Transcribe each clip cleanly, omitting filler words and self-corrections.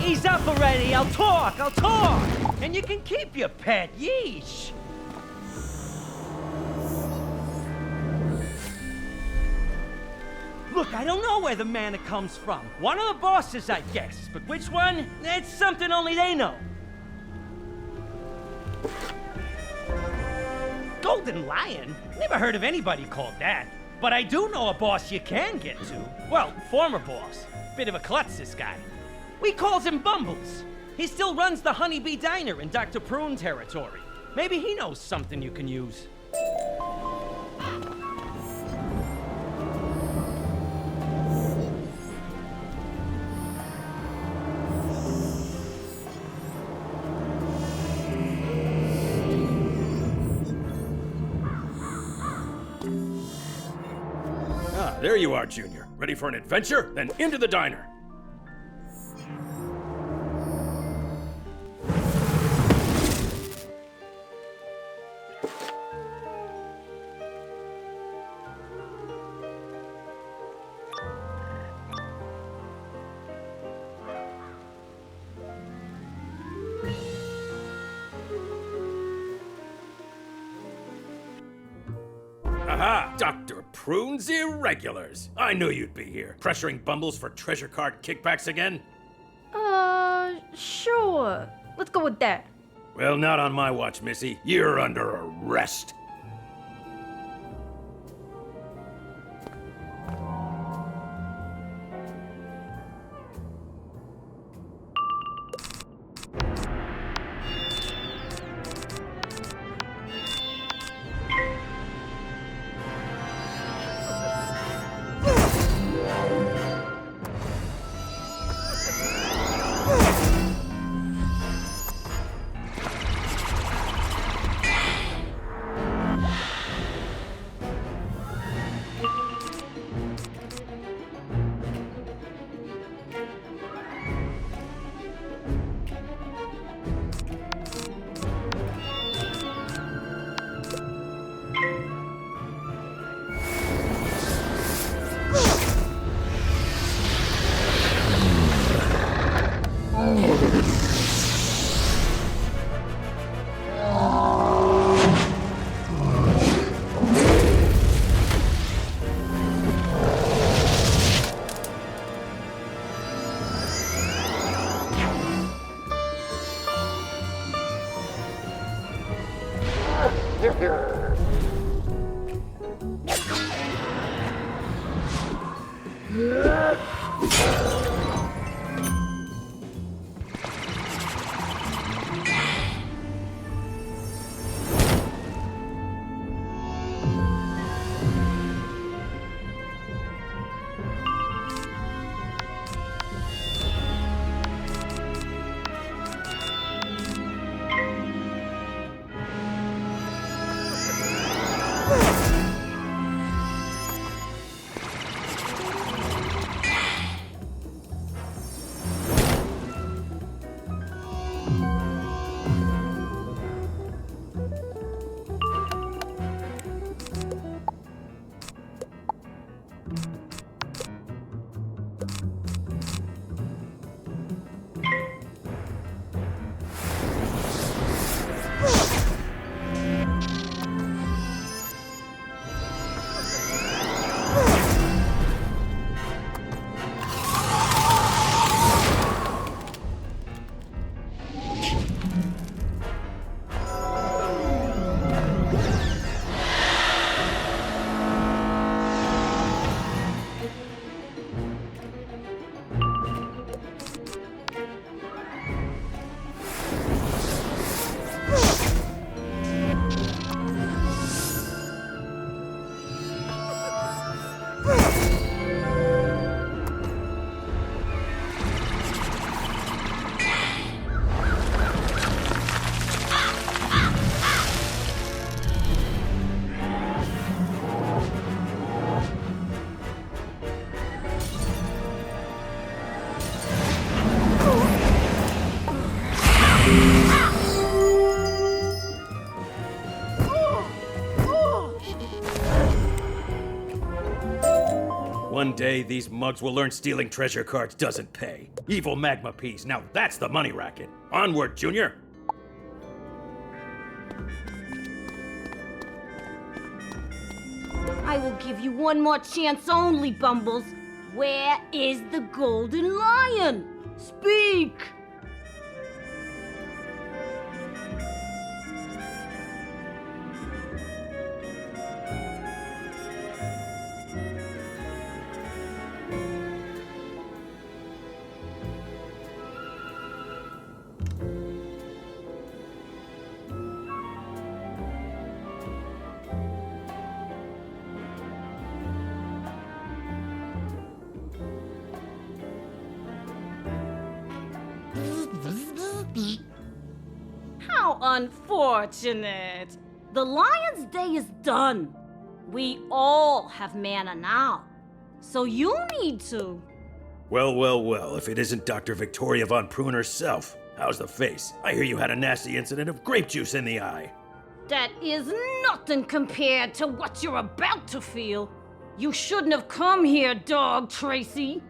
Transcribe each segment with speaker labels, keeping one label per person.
Speaker 1: Ease up already, I'll talk! And you can keep your pet, yeesh! Look, I don't know where the mana comes from. One of the bosses, I guess. But which one? It's something only they know. Golden Lion? Never heard of anybody called that. But I do know a boss you can get to. Well, former boss. Bit of a klutz, this guy. We calls him Bumbles. He still runs the Honeybee Diner in Dr. Prune territory. Maybe he knows something you can use.
Speaker 2: Ah, there you are, Junior. Ready for an adventure? Then into the diner. Aha! Dr. Prune's Irregulars. I knew you'd be here. Pressuring bumbles for treasure card kickbacks again?
Speaker 3: Sure. Let's go with that.
Speaker 2: Well, not on my watch, Missy. You're under arrest. One day, these mugs will learn stealing treasure cards doesn't pay. Evil magma peas, now that's the money racket. Onward, Junior!
Speaker 4: I will give you one more chance only, Bumbles. Where is the golden lion? Speak! How unfortunate. The lion's day is done. We all have mana now. So you need to.
Speaker 2: Well, well, well, if it isn't Dr. Victoria von Prune herself. How's the face? I hear you had a nasty incident of grape juice in the eye.
Speaker 4: That is nothing compared to what you're about to feel. You shouldn't have come here, Dog Tracy.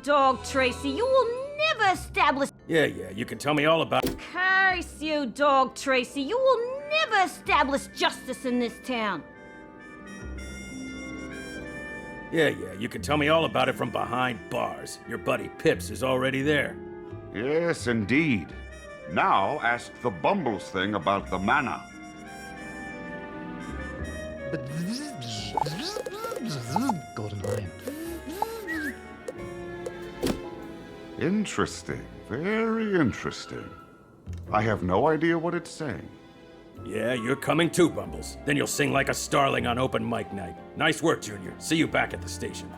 Speaker 4: Dog Tracy. You will never establish.
Speaker 2: Yeah, you can tell me all about it.
Speaker 4: Curse you, Dog Tracy. You will never establish justice in this town.
Speaker 2: Yeah, you can tell me all about it from behind bars. Your buddy Pips is already there.
Speaker 5: Yes, indeed. Now ask the Bumbles thing about the mana.
Speaker 6: Golden Lion.
Speaker 5: Interesting. Very interesting. I have no idea what it's saying.
Speaker 2: Yeah, you're coming too, Bumbles. Then you'll sing like a starling on open mic night. Nice work, Junior. See you back at the station.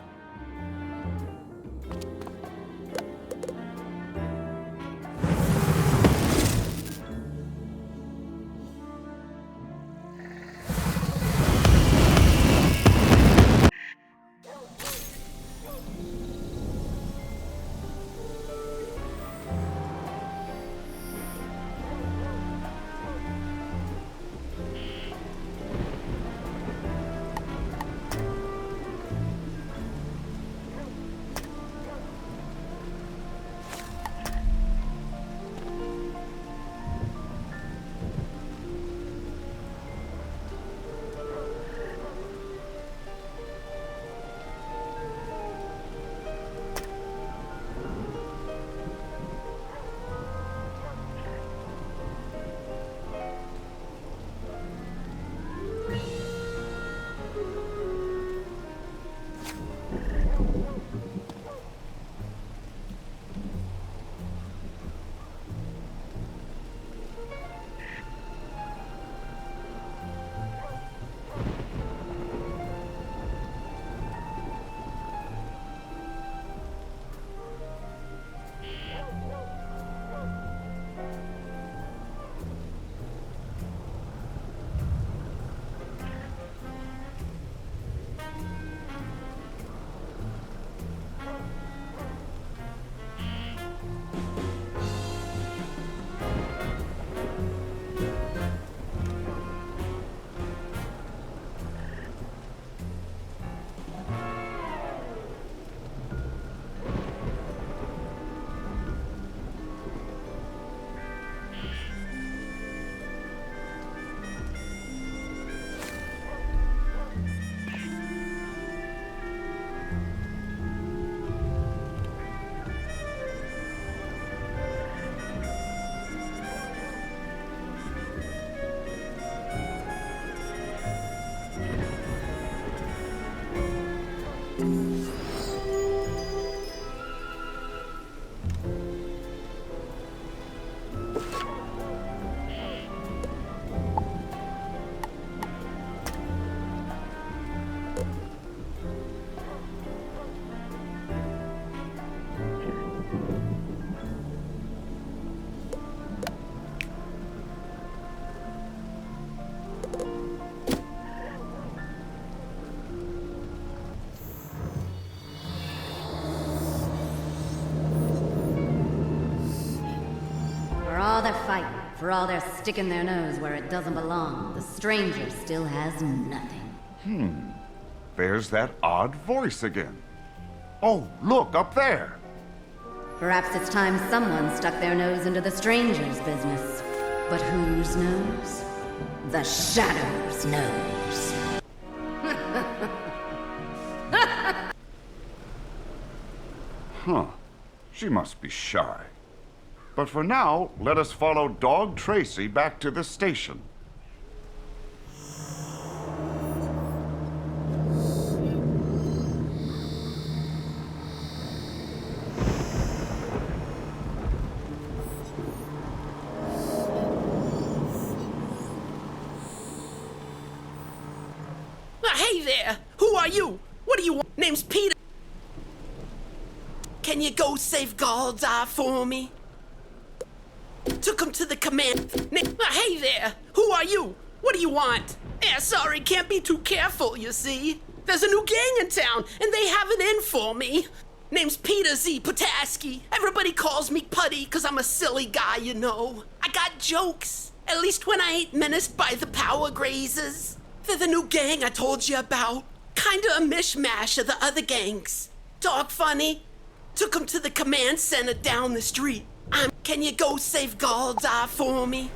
Speaker 7: all their fighting, for all their sticking their nose where it doesn't belong, the stranger still has nothing.
Speaker 5: There's that odd voice again. Oh, look, up there.
Speaker 7: Perhaps it's time someone stuck their nose into the stranger's business. But whose nose? The Shadow's nose.
Speaker 5: Huh. She must be shy. But for now, let us follow Dog Tracy back to the station.
Speaker 8: Hey there! Who are you? What do you want? Name's Peter. Can you go save God's eye for me? Took him to the command. Hey there! Who are you? What do you want? Yeah, sorry, can't be too careful, you see. There's a new gang in town, and they have it in for me. Name's Peter Z. Putaski. Everybody calls me Putty, 'cause I'm a silly guy, you know. I got jokes, at least when I ain't menaced by the power grazers. They're the new gang I told you about. Kinda a mishmash of the other gangs. Talk funny? Took him to the command center down the street. Can you go save Goldar for me?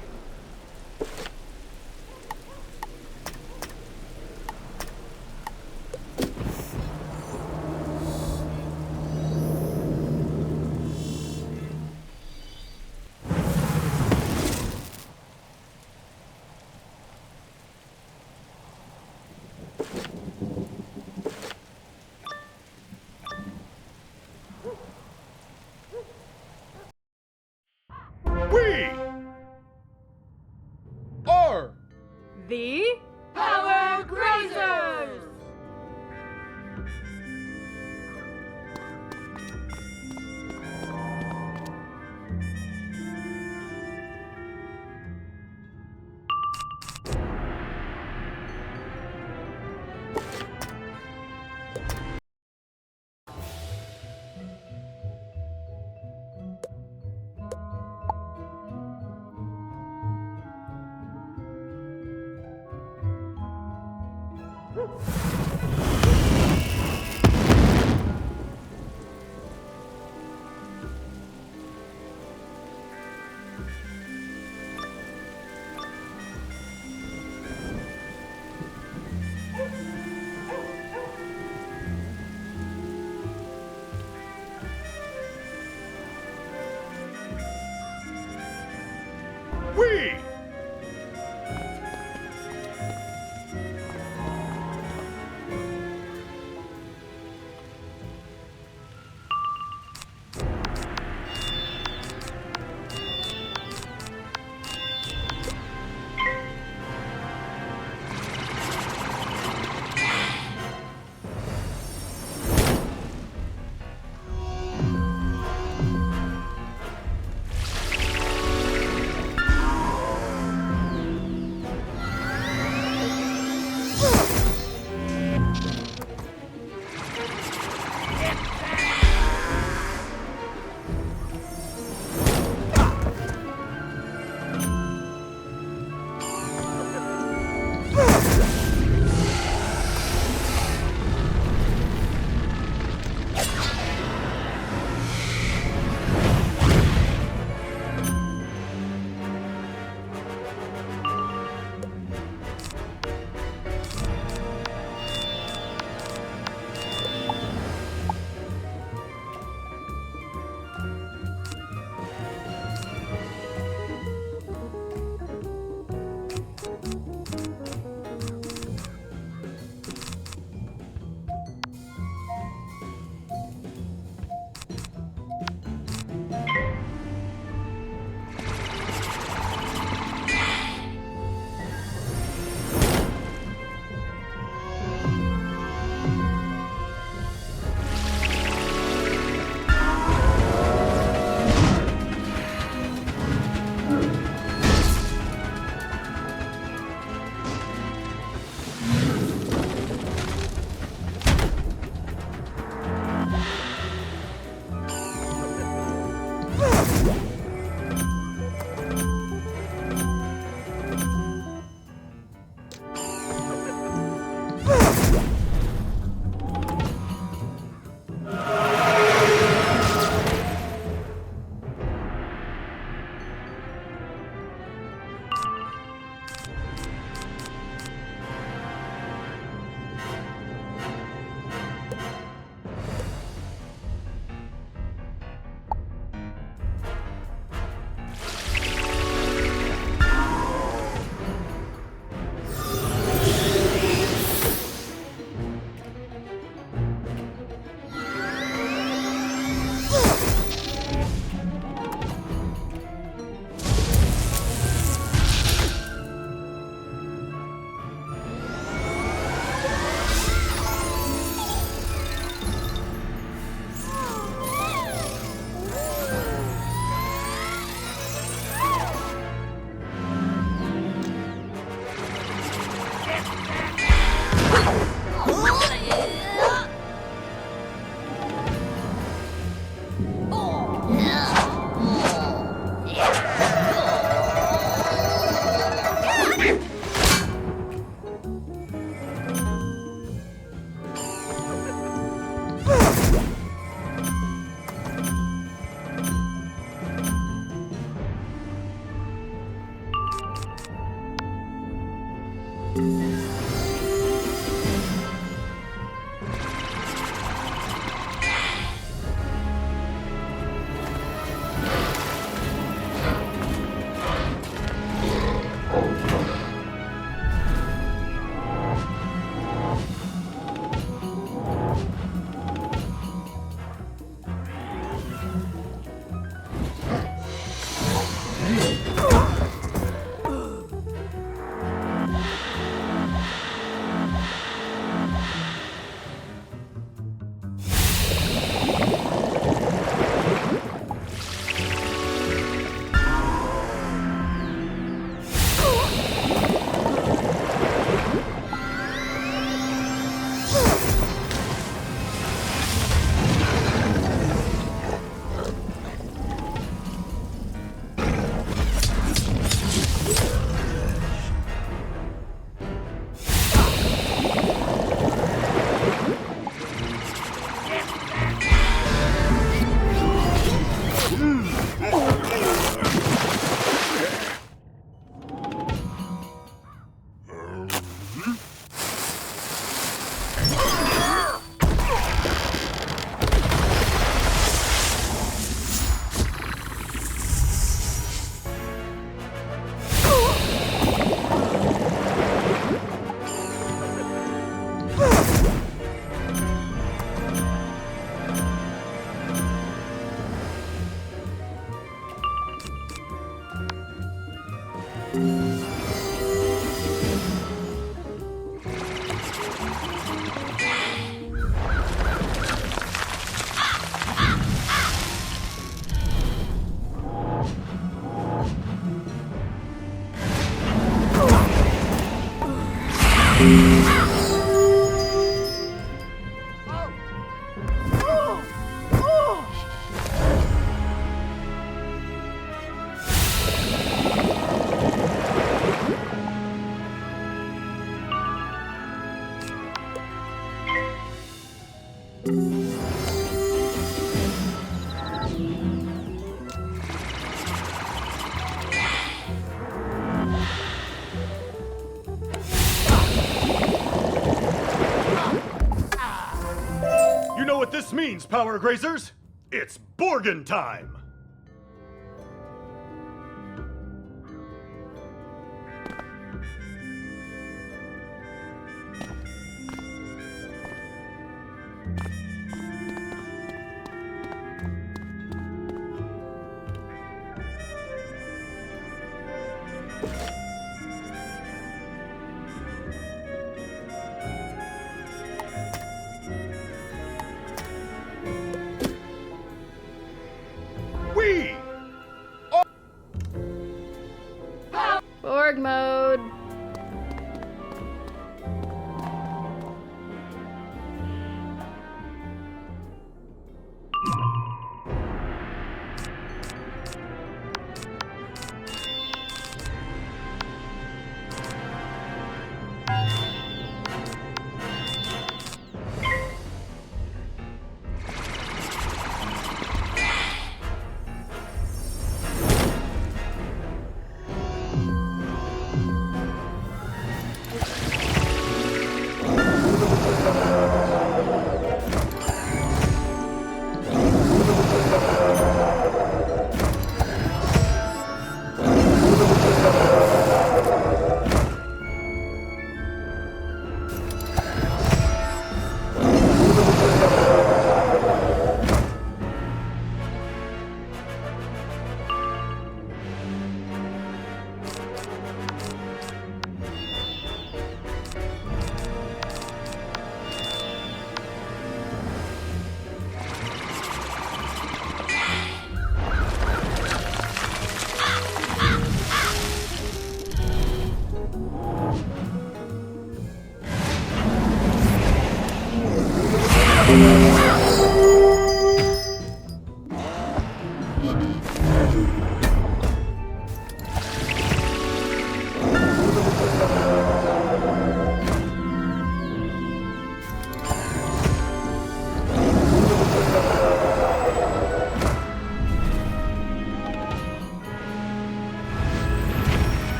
Speaker 9: We are
Speaker 3: The Power Grazers!
Speaker 9: we. You know what this means, Power Grazers? It's Borgin time! We!
Speaker 3: Borg mode.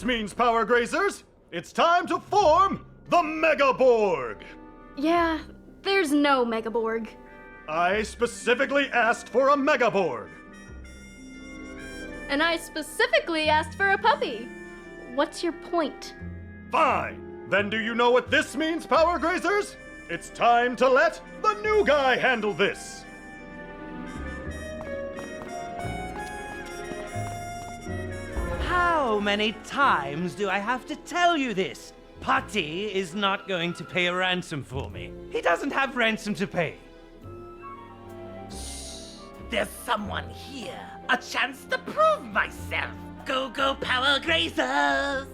Speaker 9: this means, Power Grazers? It's time to form the Mega Borg!
Speaker 3: Yeah, there's no Megaborg.
Speaker 9: I specifically asked for a Mega Borg.
Speaker 3: And I specifically asked for a puppy. What's your point?
Speaker 9: Fine. Then do you know what this means, Power Grazers? It's time to let the new guy handle this.
Speaker 1: How many times do I have to tell you this? Putty is not going to pay a ransom for me. He doesn't have ransom to pay.
Speaker 8: There's someone here. A chance to prove myself. Go, go, Power Grazers!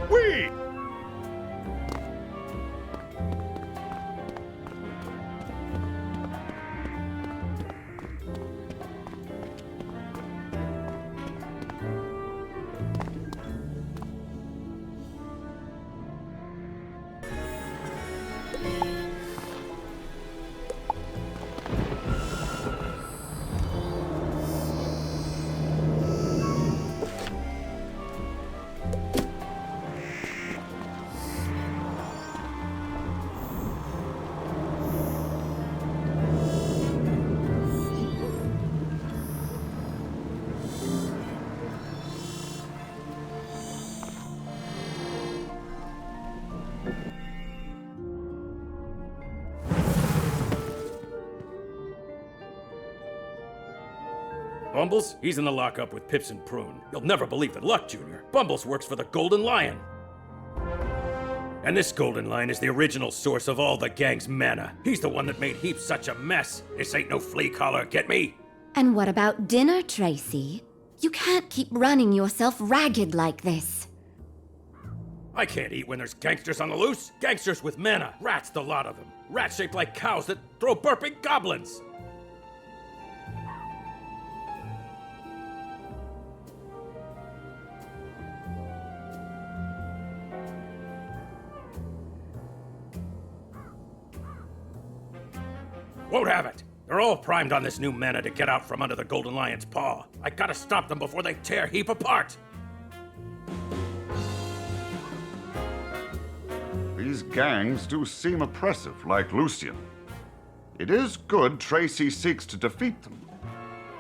Speaker 9: We!
Speaker 2: Bumbles, he's in the lockup with Pips and Prune. You'll never believe it. Luck, Junior. Bumbles works for the Golden Lion. And this Golden Lion is the original source of all the gang's mana. He's the one that made Heaps such a mess. This ain't no flea collar, get me?
Speaker 7: And what about dinner, Tracy? You can't keep running yourself ragged like this.
Speaker 2: I can't eat when there's gangsters on the loose. Gangsters with mana. Rats, the lot of them. Rats shaped like cows that throw burping goblins. Won't have it. They're all primed on this new mana to get out from under the Golden Lion's paw. I gotta stop them before they tear Heap apart.
Speaker 5: These gangs do seem oppressive, like Lucian. It is good Tracy seeks to defeat them.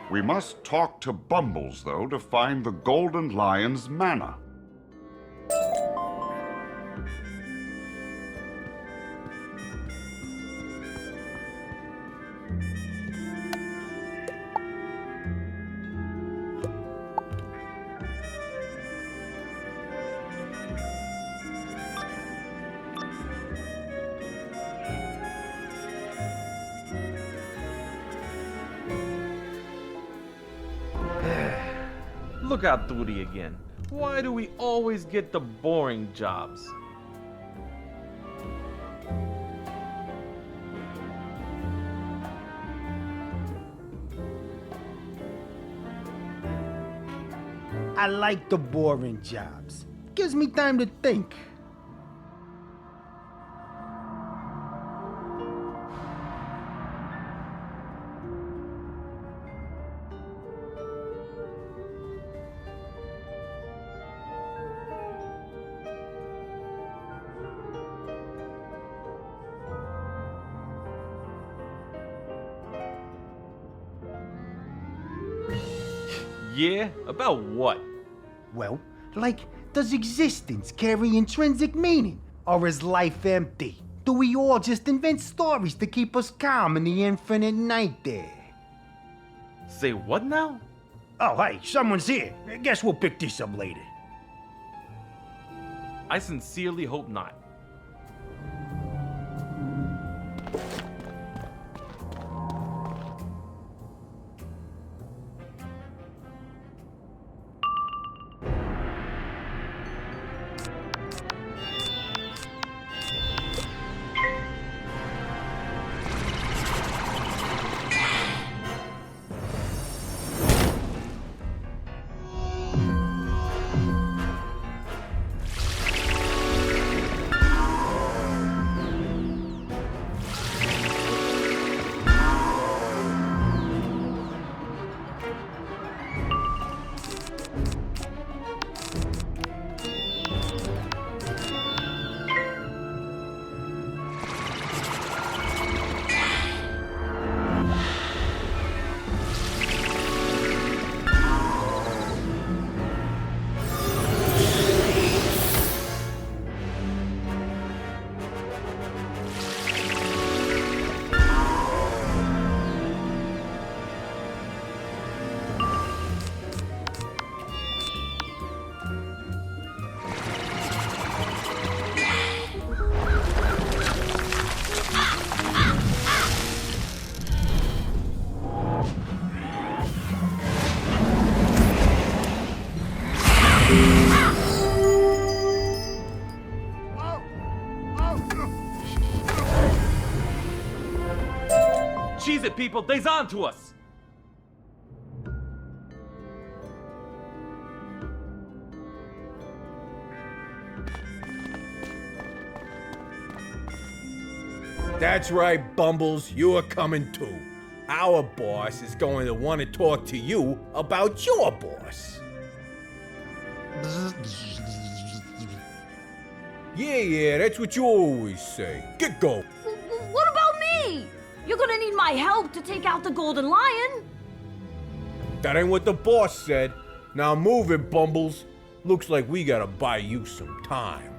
Speaker 5: We must talk to Bumbles, though, to find the Golden Lion's mana.
Speaker 10: Look out, Duty again. Why do we always get the boring jobs?
Speaker 11: I like the boring jobs. Gives me time to think.
Speaker 10: Yeah? About what?
Speaker 11: Well, like, does existence carry intrinsic meaning? Or is life empty? Do we all just invent stories to keep us calm in the infinite night there?
Speaker 10: Say what now?
Speaker 11: Oh, hey, someone's here. I guess we'll pick this up later.
Speaker 10: I sincerely hope not. Cheese it, people! They's on to us!
Speaker 12: That's right, Bumbles, you're coming too. Our boss is going to want to talk to you about your boss. Yeah, that's what you always say. Get going.
Speaker 4: What about me? You're gonna need my help to take out the Golden Lion.
Speaker 12: That ain't what the boss said. Now move it, Bumbles. Looks like we gotta buy you some time.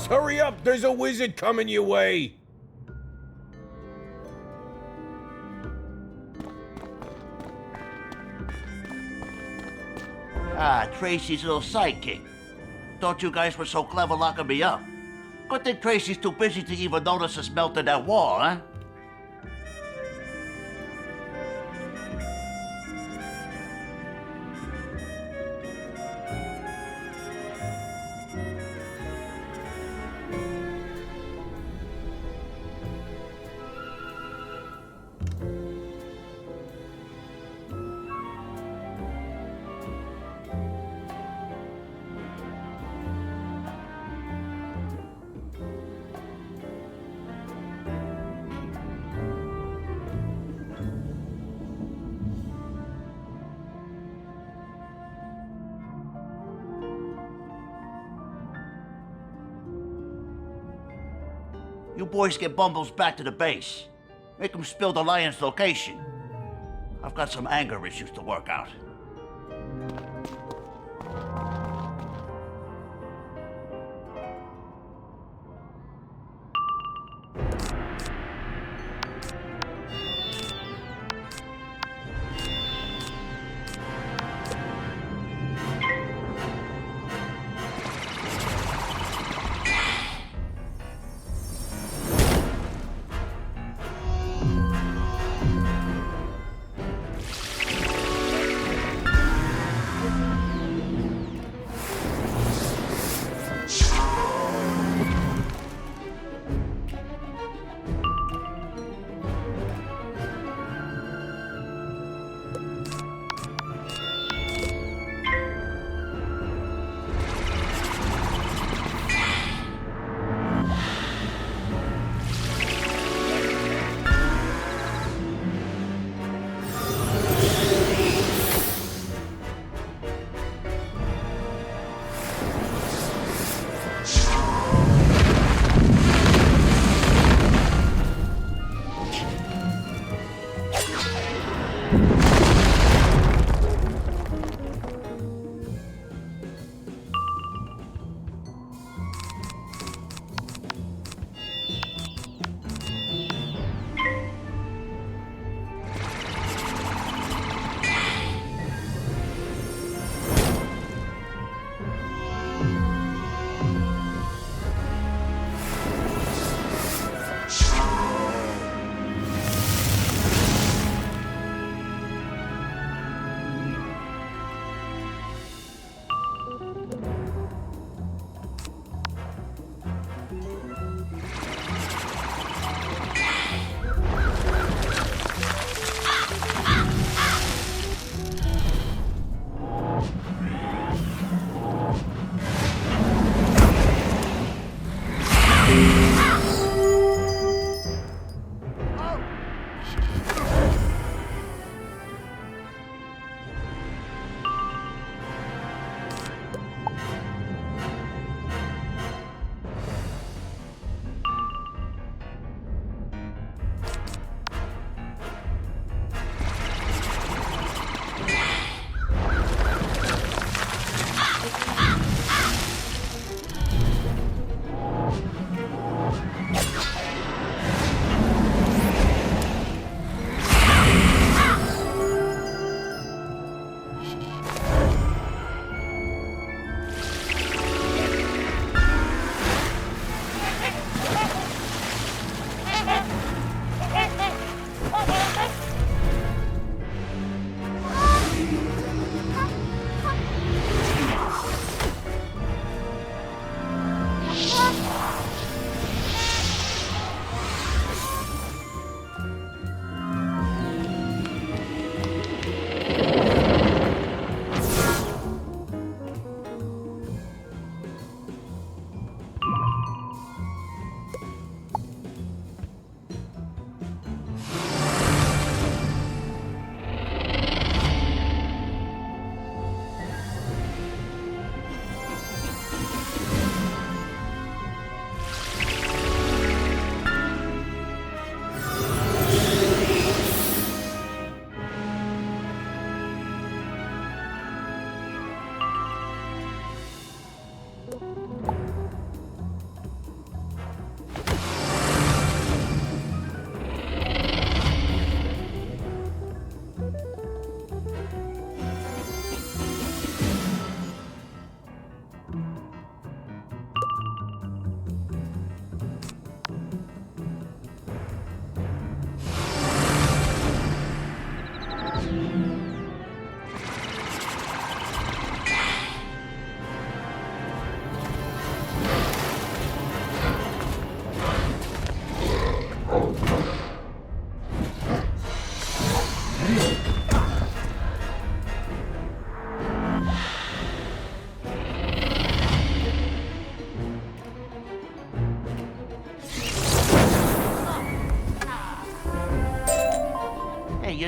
Speaker 12: boss, hurry up! There's a wizard coming your way!
Speaker 13: Ah, Tracy's little sidekick. Thought you guys were so clever locking me up. Good thing Tracy's too busy to even notice us melting that wall, huh? You boys get Bumbles back to the base. Make him spill the lion's location. I've got some anger issues to work out.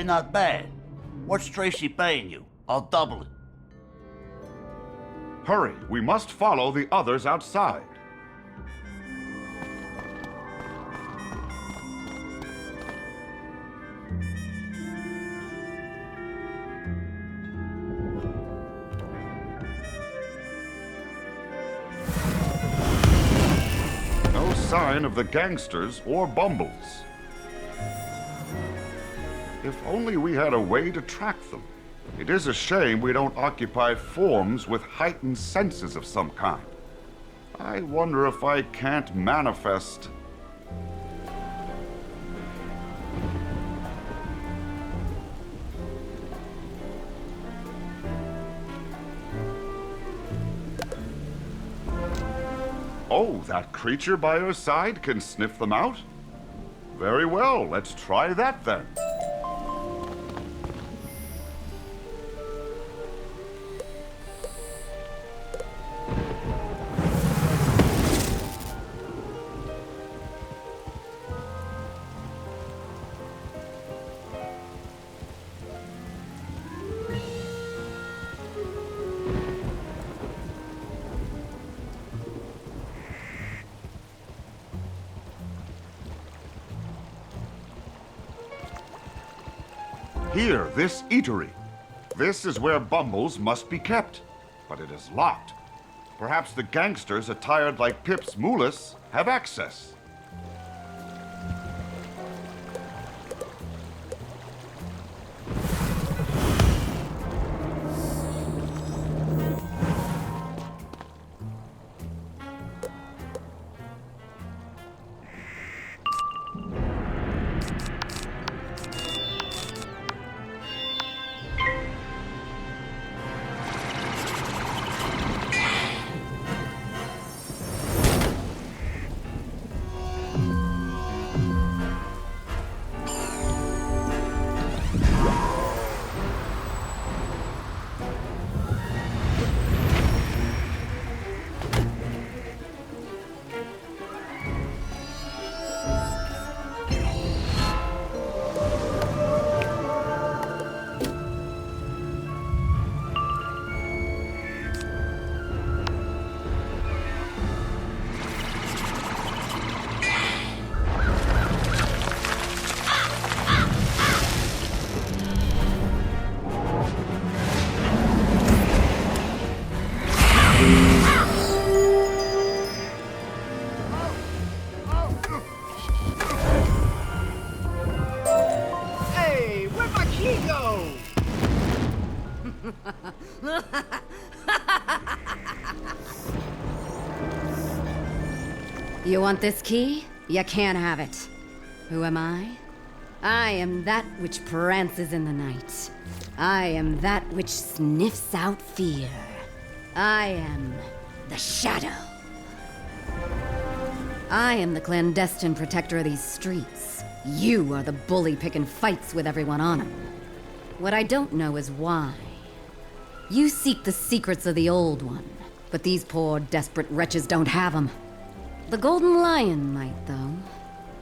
Speaker 13: not bad. What's Tracy paying you? I'll double it.
Speaker 5: Hurry, we must follow the others outside. No sign of the gangsters or Bumbles. If only we had a way to track them. It is a shame we don't occupy forms with heightened senses of some kind. I wonder if I can't manifest... Oh, that creature by your side can sniff them out? Very well, let's try that then. Here, this eatery. This is where Bumbles must be kept, but it is locked. Perhaps the gangsters attired like Pip's Merciless have access.
Speaker 7: You want this key? You can't have it. Who am I? I am that which prances in the night. I am that which sniffs out fear. I am the Shadow. I am the clandestine protector of these streets. You are the bully picking fights with everyone on them. What I don't know is why. You seek the secrets of the Old One, but these poor, desperate wretches don't have them. The Golden Lion might, though.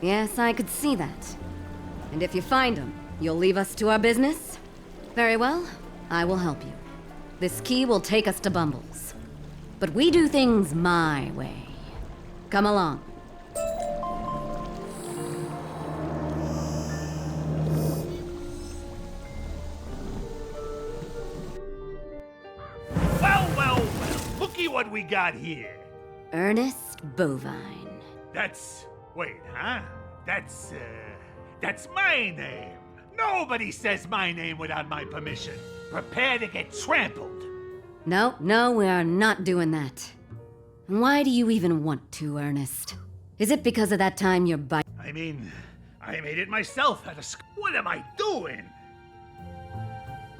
Speaker 7: Yes, I could see that. And if you find him, you'll leave us to our business? Very well, I will help you. This key will take us to Bumbles. But we do things my way. Come along.
Speaker 14: Well, looky what we got here.
Speaker 7: Ernest Bovine.
Speaker 14: Wait, huh? That's my name. Nobody says my name without my permission. Prepare to get trampled.
Speaker 7: No, we are not doing that. Why do you even want to, Ernest? Is it because of that time you're
Speaker 14: I mean, I made it myself at a What am I doing?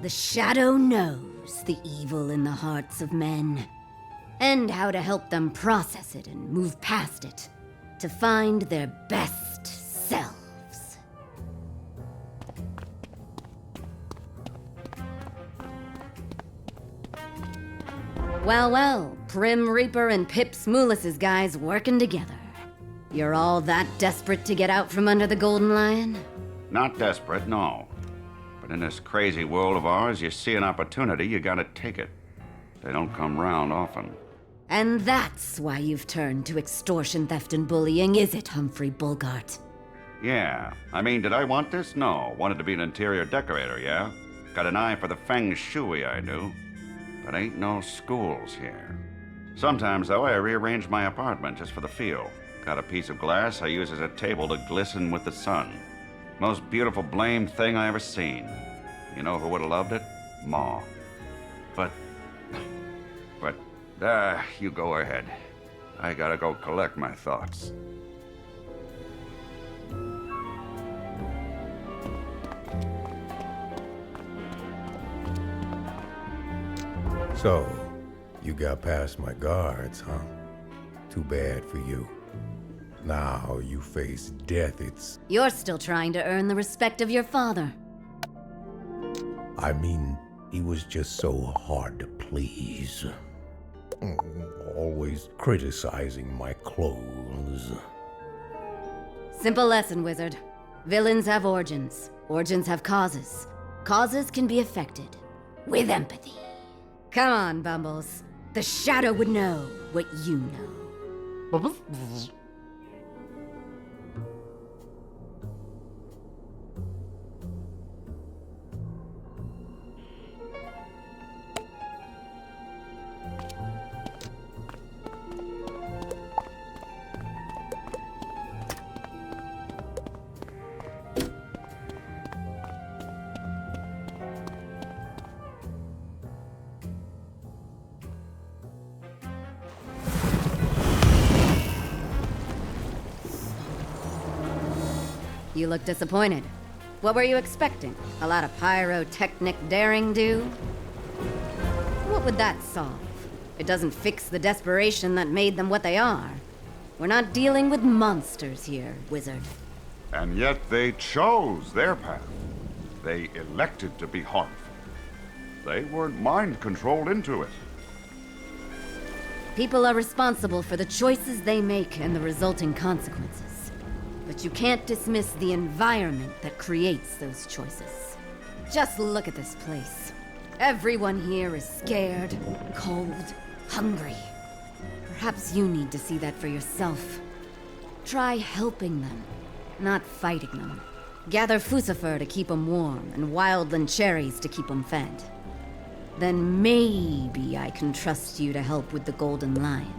Speaker 7: The Shadow knows the evil in the hearts of men, and how to help them process it and move past it, to find their best selves. Well, Prim Reaper and Pip's Merciless guys working together. You're all that desperate to get out from under the Golden Lion?
Speaker 5: Not desperate, no. in this crazy world of ours, you see an opportunity, you gotta take it. They don't come round often.
Speaker 7: And that's why you've turned to extortion, theft, and bullying, is it, Humphrey Bogart?
Speaker 5: Yeah. I mean, did I want this? No. Wanted to be an interior decorator, yeah? Got an eye for the feng shui, I do. But ain't no schools here. Sometimes, though, I rearrange my apartment just for the feel. Got a piece of glass I use as a table to glisten with the sun. Most beautiful blamed thing I ever seen. You know who would have loved it? Ma. But, you go ahead. I gotta go collect my thoughts.
Speaker 12: So, you got past my guards, huh? Too bad for you. Now you face death, it's...
Speaker 7: You're still trying to earn the respect of your father.
Speaker 12: I mean, he was just so hard to please. Always criticizing my clothes.
Speaker 7: Simple lesson, Wizard. Villains have origins. Origins have causes. Causes can be affected. With empathy. Come on, Bumbles. The Shadow would know what you know. You look disappointed. What were you expecting? A lot of pyrotechnic daring-do? What would that solve? It doesn't fix the desperation that made them what they are. We're not dealing with monsters here, Wizard.
Speaker 5: And yet they chose their path. They elected to be harmful. They weren't mind-controlled into it.
Speaker 7: People are responsible for the choices they make and the resulting consequences. But you can't dismiss the environment that creates those choices. Just look at this place. Everyone here is scared, cold, hungry. Perhaps you need to see that for yourself. Try helping them, not fighting them. Gather Fucifer to keep them warm, and wildland cherries to keep them fed. Then maybe I can trust you to help with the Golden Lion.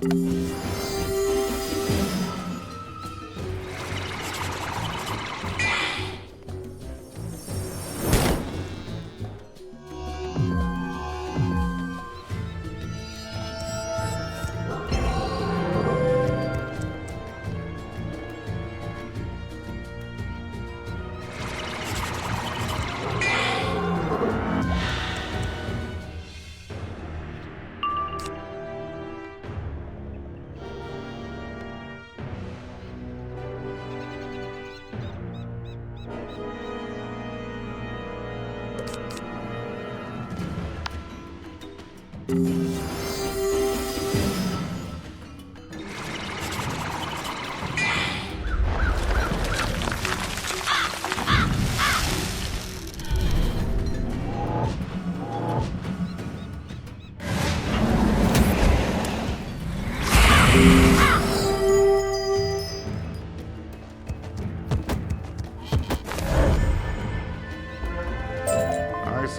Speaker 5: I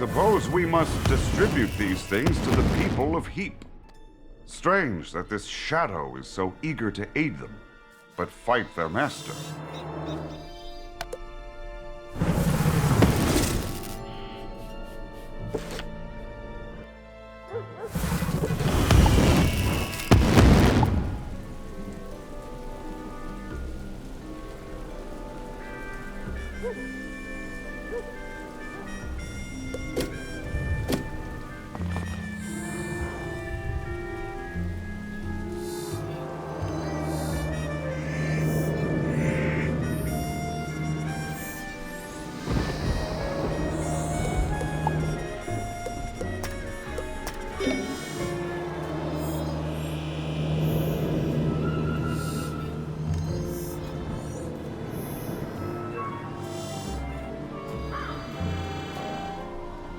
Speaker 5: suppose we must distribute these things to the people of Heap. Strange that this shadow is so eager to aid them, but fight their master.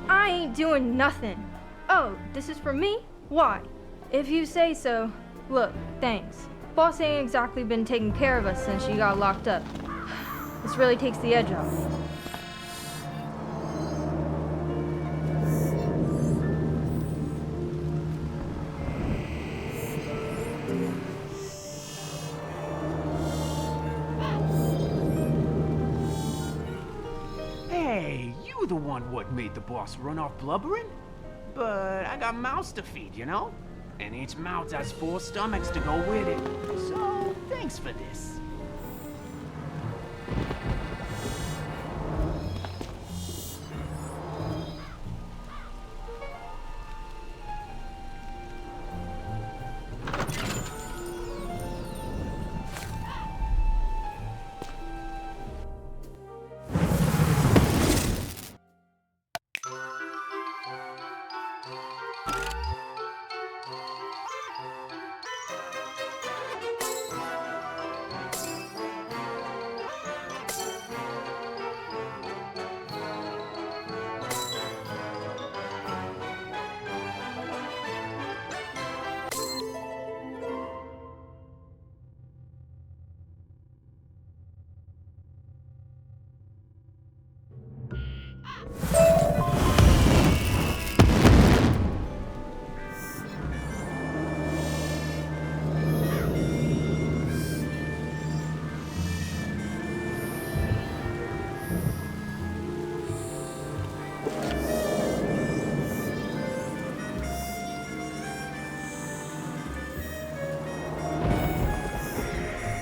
Speaker 15: I ain't doing nothing. Oh, this is for me? Why? If you say so. Look, thanks. Boss ain't exactly been taking care of us since she got locked up. This really takes the edge off.
Speaker 16: Hey, you the one what made the boss run off blubbering? But I got mouths to feed, you know? And each mouth has 4 stomachs to go with it. So, thanks for this.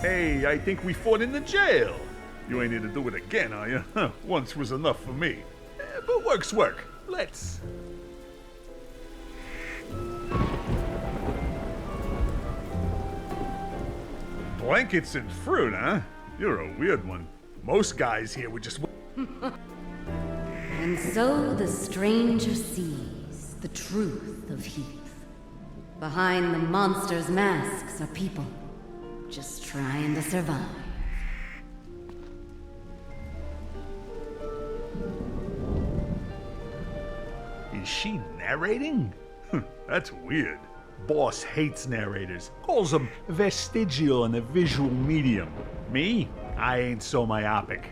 Speaker 14: Hey, I think we fought in the jail. You ain't here to do it again, are you? Once was enough for me. But work's work. Let's... Blankets and fruit, huh? You're a weird one. Most guys here would just...
Speaker 7: And so the stranger sees the truth of Heath. Behind the monster's masks are people just trying to survive.
Speaker 14: Is she narrating? That's weird. Boss hates narrators. Calls them vestigial and a visual medium. Me? I ain't so myopic.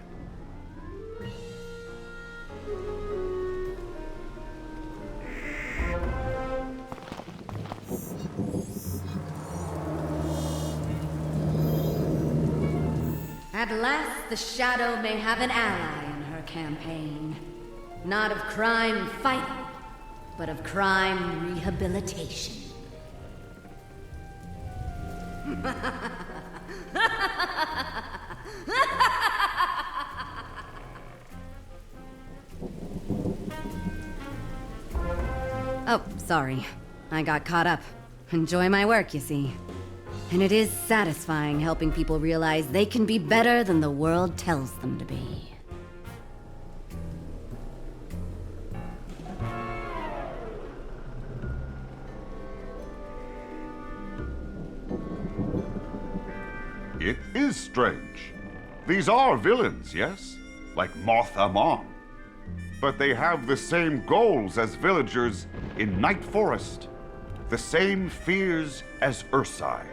Speaker 7: At last, the Shadow may have an ally in her campaign. Not of crime fighting, but of crime rehabilitation. Oh, sorry. I got caught up. Enjoy my work, you see. And it is satisfying helping people realize they can be better than the world tells them to be.
Speaker 5: It is strange. These are villains, yes? Like Moth Amon. But they have the same goals as villagers in Night Forest. The same fears as Ursai.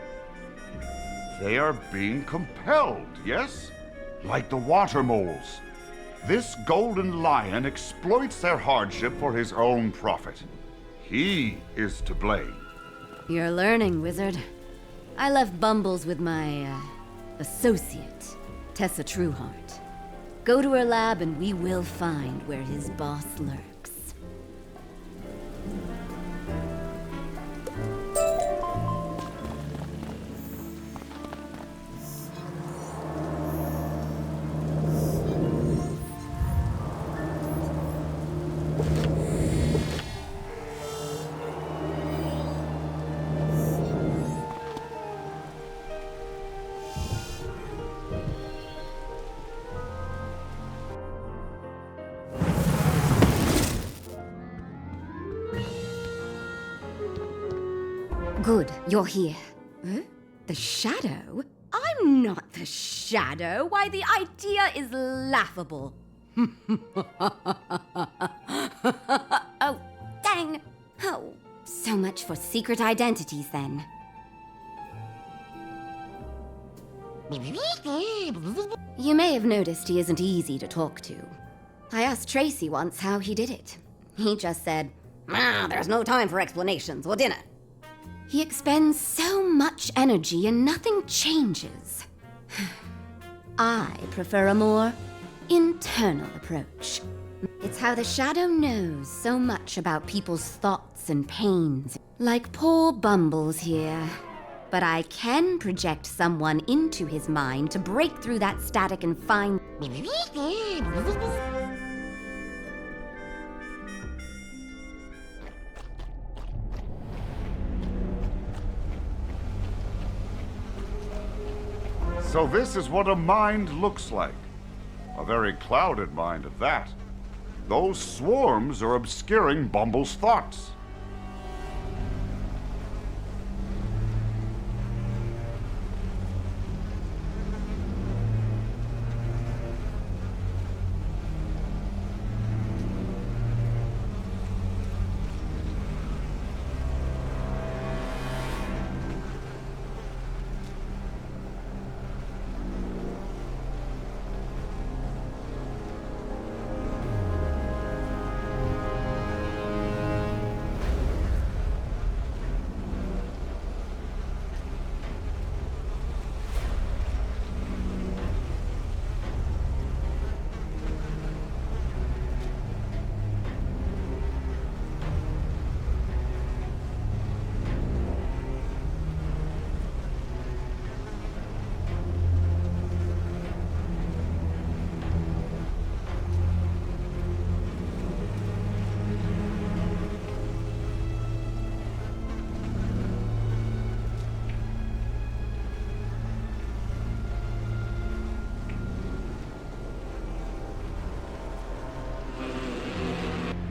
Speaker 5: They are being compelled, yes? Like the water moles. This golden lion exploits their hardship for his own profit. He is to blame.
Speaker 7: You're learning, Wizard. I left Bumbles with my, associate, Tessa Trueheart. Go to her lab and we will find where his boss lurks. Good, you're here. Huh? The Shadow? I'm not the Shadow. Why, the idea is laughable. Oh, dang. Oh, so much for secret identities, then. You may have noticed he isn't easy to talk to. I asked Tracy once how he did it. He just said, there's no time for explanations. We'll dinner. He expends so much energy and nothing changes. I prefer a more internal approach. It's how the Shadow knows so much about people's thoughts and pains. Like poor Bumbles here. But I can project someone into his mind to break through that static and find...
Speaker 5: So this is what a mind looks like. A very clouded mind at that. Those swarms are obscuring Bumble's thoughts.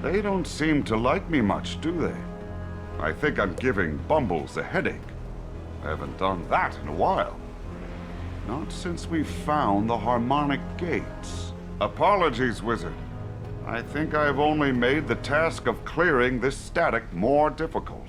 Speaker 5: They don't seem to like me much, do they? I think I'm giving Bumbles a headache. I haven't done that in a while. Not since we found the harmonic gates. Apologies, Wizard. I think I've only made the task of clearing this static more difficult.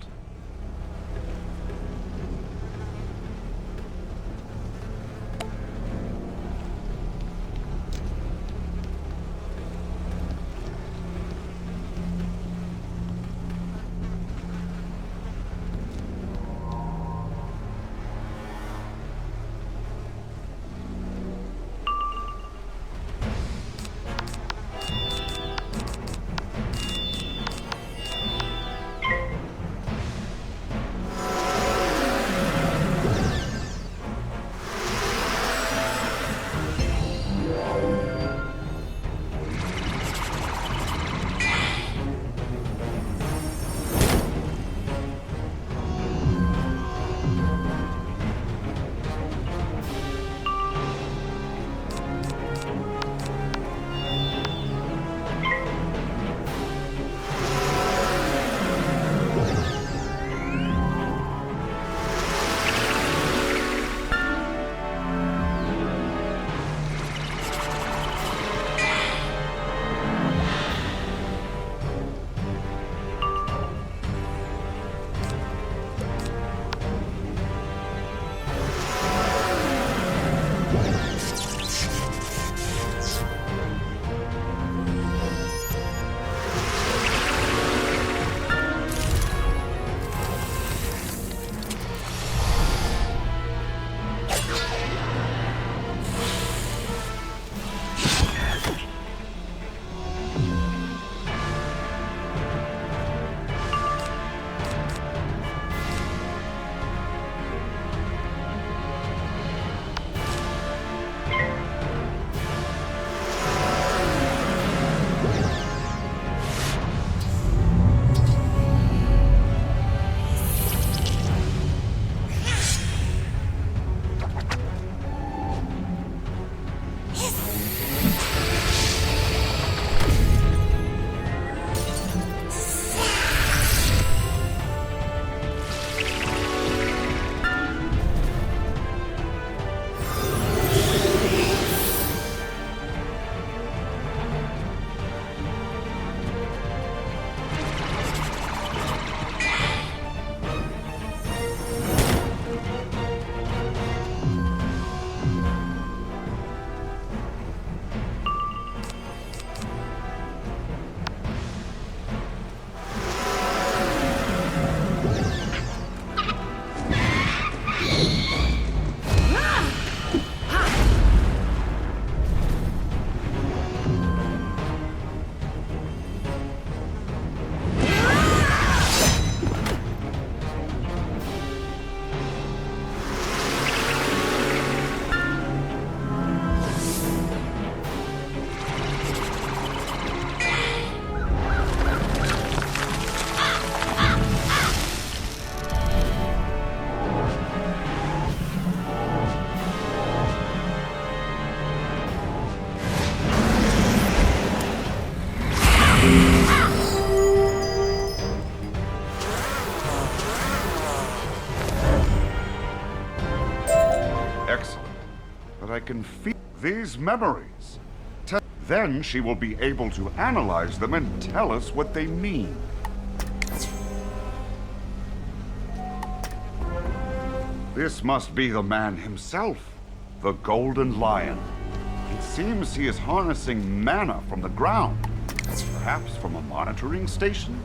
Speaker 5: can feel these memories. Then she will be able to analyze them and tell us what they mean. This must be the man himself, the Golden Lion. It seems he is harnessing mana from the ground, perhaps from a monitoring station?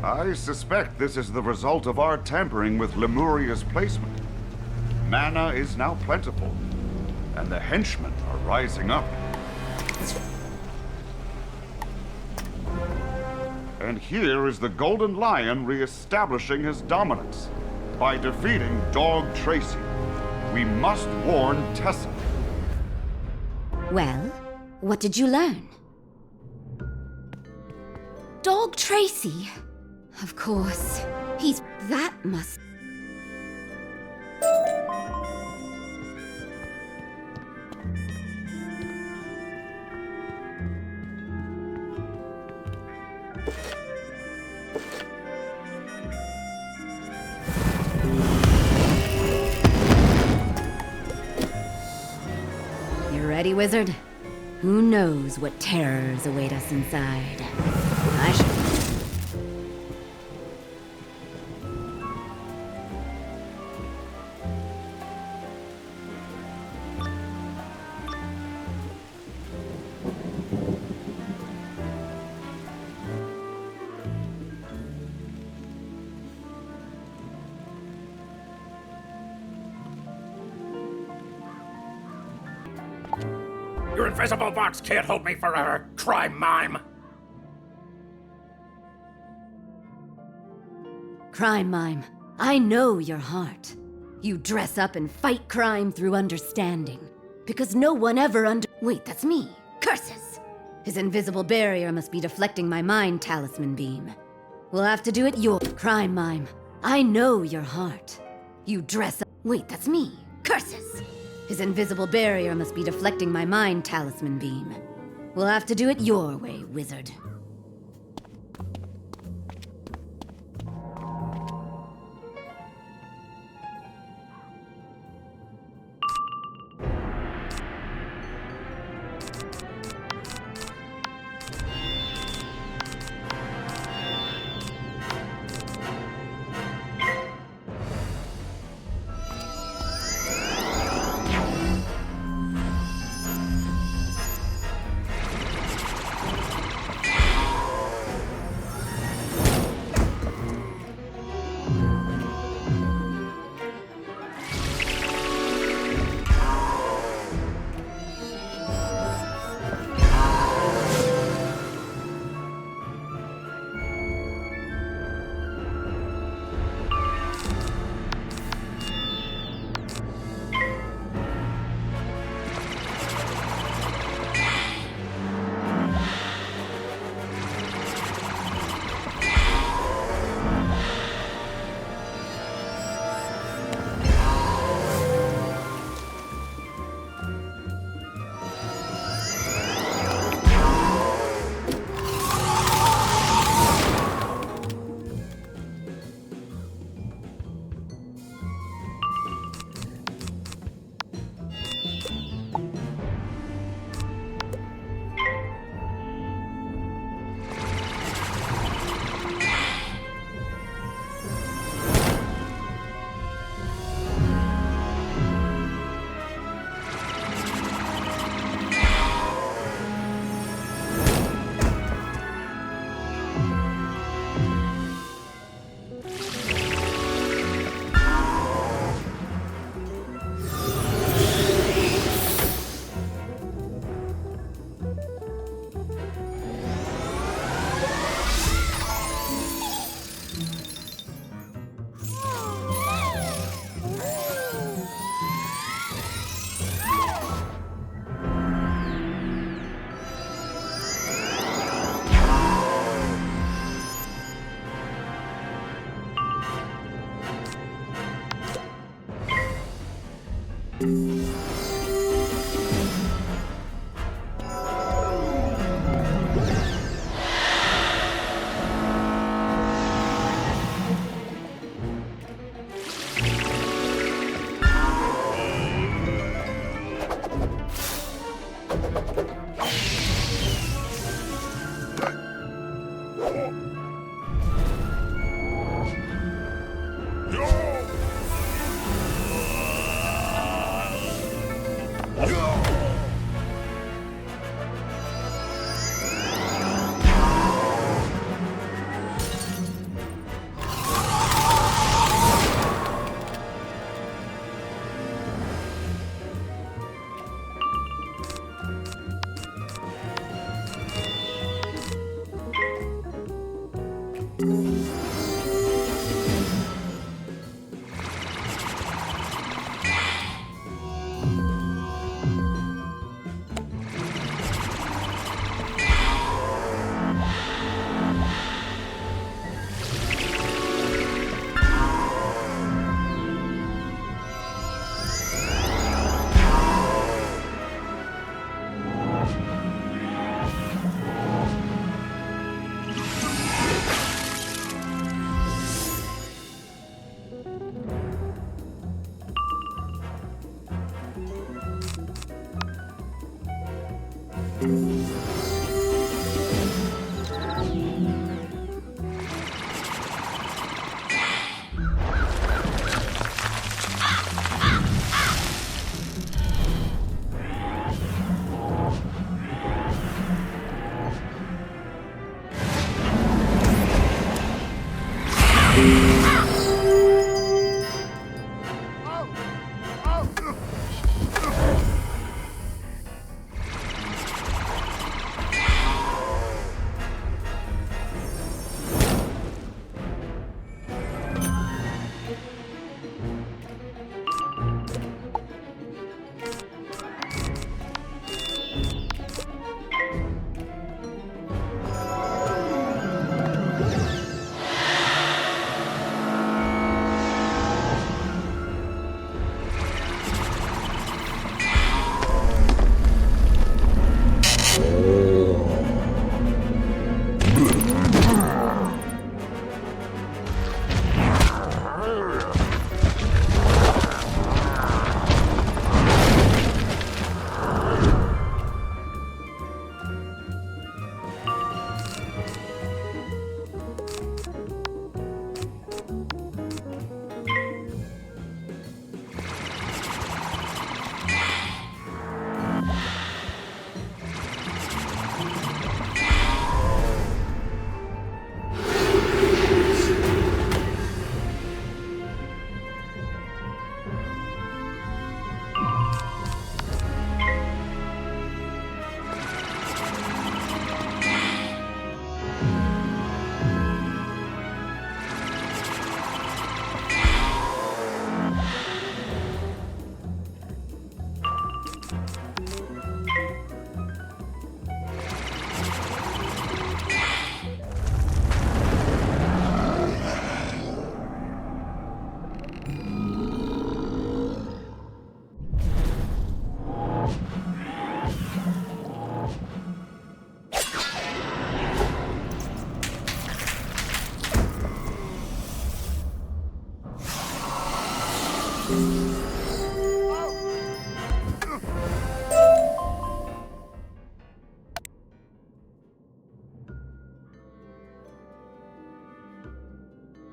Speaker 5: I suspect this is the result of our tampering with Lemuria's placement. Mana is now plentiful, and the henchmen are rising up. And here is the Golden Lion re-establishing his dominance by defeating Dog Tracy. We must warn Tessa.
Speaker 7: Well, what did you learn? Dog Tracy? Of course. That must... You ready, wizard? Who knows what terrors await us inside? I should...
Speaker 2: Your invisible box can't hold me forever, crime mime!
Speaker 7: Crime mime, I know your heart. You dress up and fight crime through understanding. Because no one ever Wait, that's me. Curses! His invisible barrier must be deflecting my mind talisman beam. We'll have to do it your... Crime mime, I know your heart. You dress up... Wait, that's me. Curses! His invisible barrier must be deflecting my mind talisman beam. We'll have to do it your way, wizard.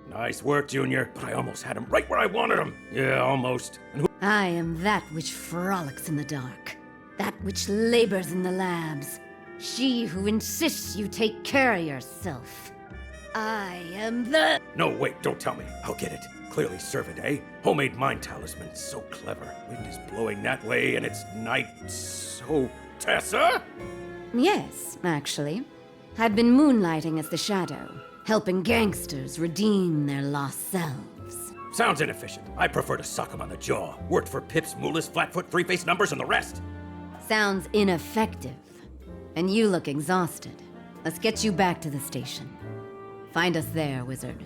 Speaker 2: Nice work, Junior, but I almost had him right where I wanted him. Yeah, almost. And
Speaker 7: I am that which frolics in the dark, that which labors in the labs, she who insists you take care of yourself. I am the...
Speaker 2: No, wait, don't tell me. I'll get it. Clearly servant, eh? Homemade mind talisman. So clever. Wind is blowing that way, and it's night. So... Tessa?
Speaker 7: Yes, actually. I've been moonlighting as the Shadow, helping gangsters redeem their lost selves.
Speaker 2: Sounds inefficient. I prefer to sock him on the jaw. Worked for Pips, Moolis, Flatfoot, Three-Face Numbers, and the rest.
Speaker 7: Sounds ineffective. And you look exhausted. Let's get you back to the station. Find us there, Wizard.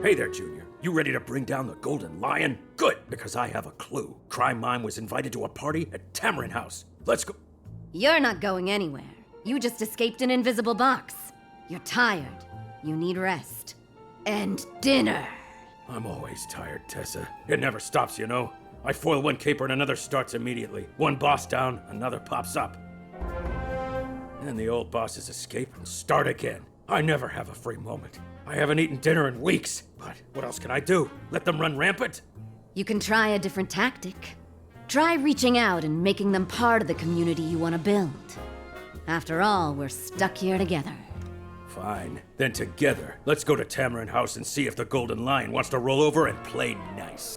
Speaker 2: Hey there, Junior. You ready to bring down the Golden Lion? Good, because I have a clue. Crime Mime was invited to a party at Tamarin House. Let's go.
Speaker 7: You're not going anywhere. You just escaped an invisible box. You're tired. You need rest. And dinner.
Speaker 2: I'm always tired, Tessa. It never stops, you know. I foil one caper and another starts immediately. One boss down, another pops up. And the old bosses escape and start again. I never have a free moment. I haven't eaten dinner in weeks, but what else can I do? Let them run rampant?
Speaker 7: You can try a different tactic. Try reaching out and making them part of the community you want to build. After all, we're stuck here together.
Speaker 2: Fine. Then together, let's go to Tamarin House and see if the Golden Lion wants to roll over and play nice.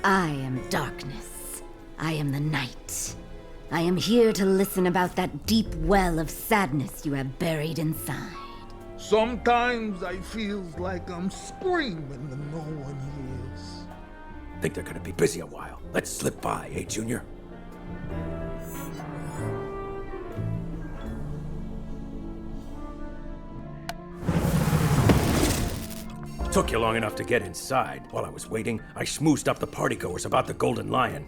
Speaker 7: I am darkness. I am the night. I am here to listen about that deep well of sadness you have buried inside.
Speaker 17: Sometimes I feels like I'm screaming and no one hears.
Speaker 2: Think they're gonna be busy a while. Let's slip by, eh, Junior? Took you long enough to get inside. While I was waiting, I schmoozed up the partygoers about the Golden Lion.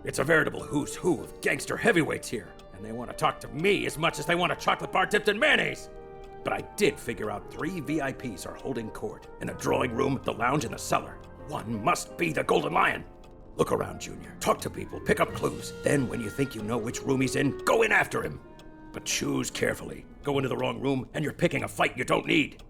Speaker 2: It's a veritable who's who of gangster heavyweights here, and they want to talk to me as much as they want a chocolate bar dipped in mayonnaise. But I did figure out 3 VIPs are holding court in the drawing room, the lounge, and the cellar. One must be the Golden Lion. Look around, Junior. Talk to people, pick up clues. Then, when you think you know which room he's in, go in after him. But choose carefully. Go into the wrong room, and you're picking a fight you don't need.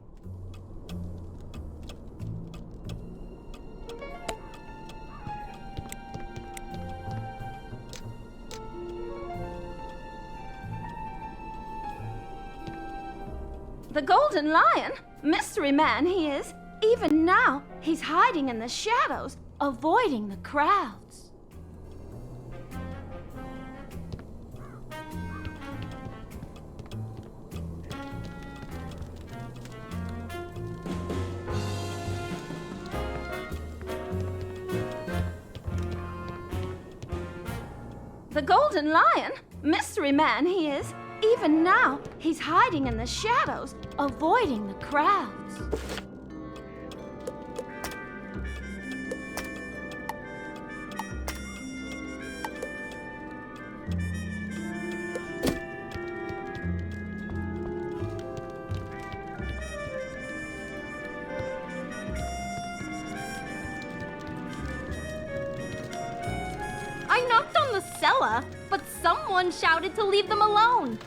Speaker 4: The Golden Lion? Mystery man he is. Even now, he's hiding in the shadows, avoiding the crowds. The Golden Lion? Mystery man he is. Even now, he's hiding in the shadows, avoiding the crowds.
Speaker 3: I knocked on the cellar, but someone shouted to leave them alone.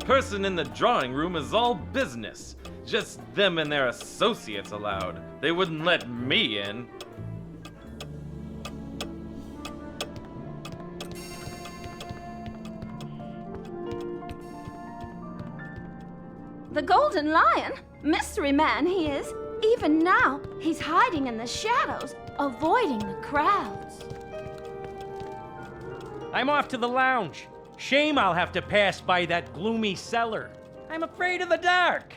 Speaker 10: Person in the drawing room is all business. Just them and their associates allowed. They wouldn't let me in.
Speaker 4: The Golden Lion? Mystery man he is. Even now, he's hiding in the shadows, avoiding the crowds.
Speaker 1: I'm off to the lounge. Shame I'll have to pass by that gloomy cellar. I'm afraid of the dark.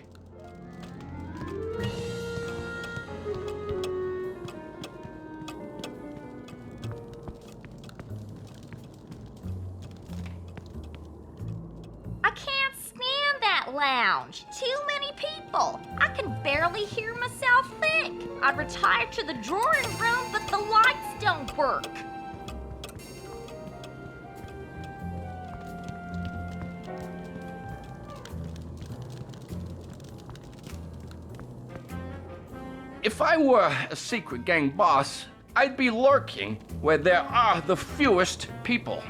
Speaker 18: I can't stand that lounge. Too many people. I can barely hear myself think. I'd retire to the drawing room, but the lights don't work.
Speaker 16: If I were a secret gang boss, I'd be lurking where there are the fewest people.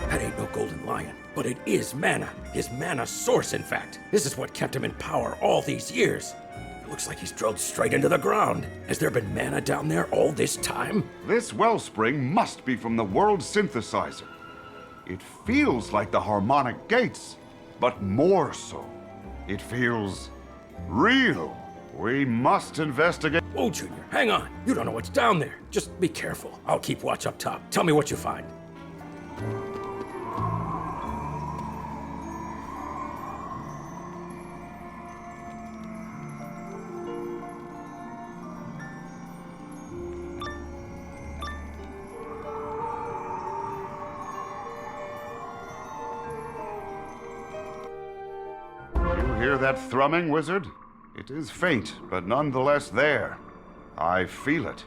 Speaker 2: That ain't no Golden Lion, but it is mana. His mana source, in fact. This is what kept him in power all these years. It looks like he's drilled straight into the ground. Has there been mana down there all this time?
Speaker 5: This wellspring must be from the world synthesizer. It feels like the harmonic gates, but more so. It feels real. We must investigate.
Speaker 2: Oh, Junior, hang on. You don't know what's down there. Just be careful. I'll keep watch up top. Tell me what you find.
Speaker 5: You hear that thrumming, wizard? It is faint, but nonetheless there. I feel it.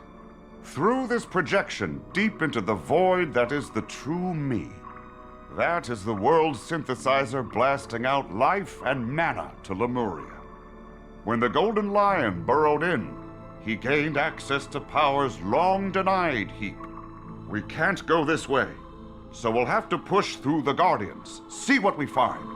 Speaker 5: Through this projection, deep into the void that is the true me. That is the world synthesizer blasting out life and mana to Lemuria. When the Golden Lion burrowed in, he gained access to powers long denied Heap. We can't go this way, so we'll have to push through the Guardians, see what we find.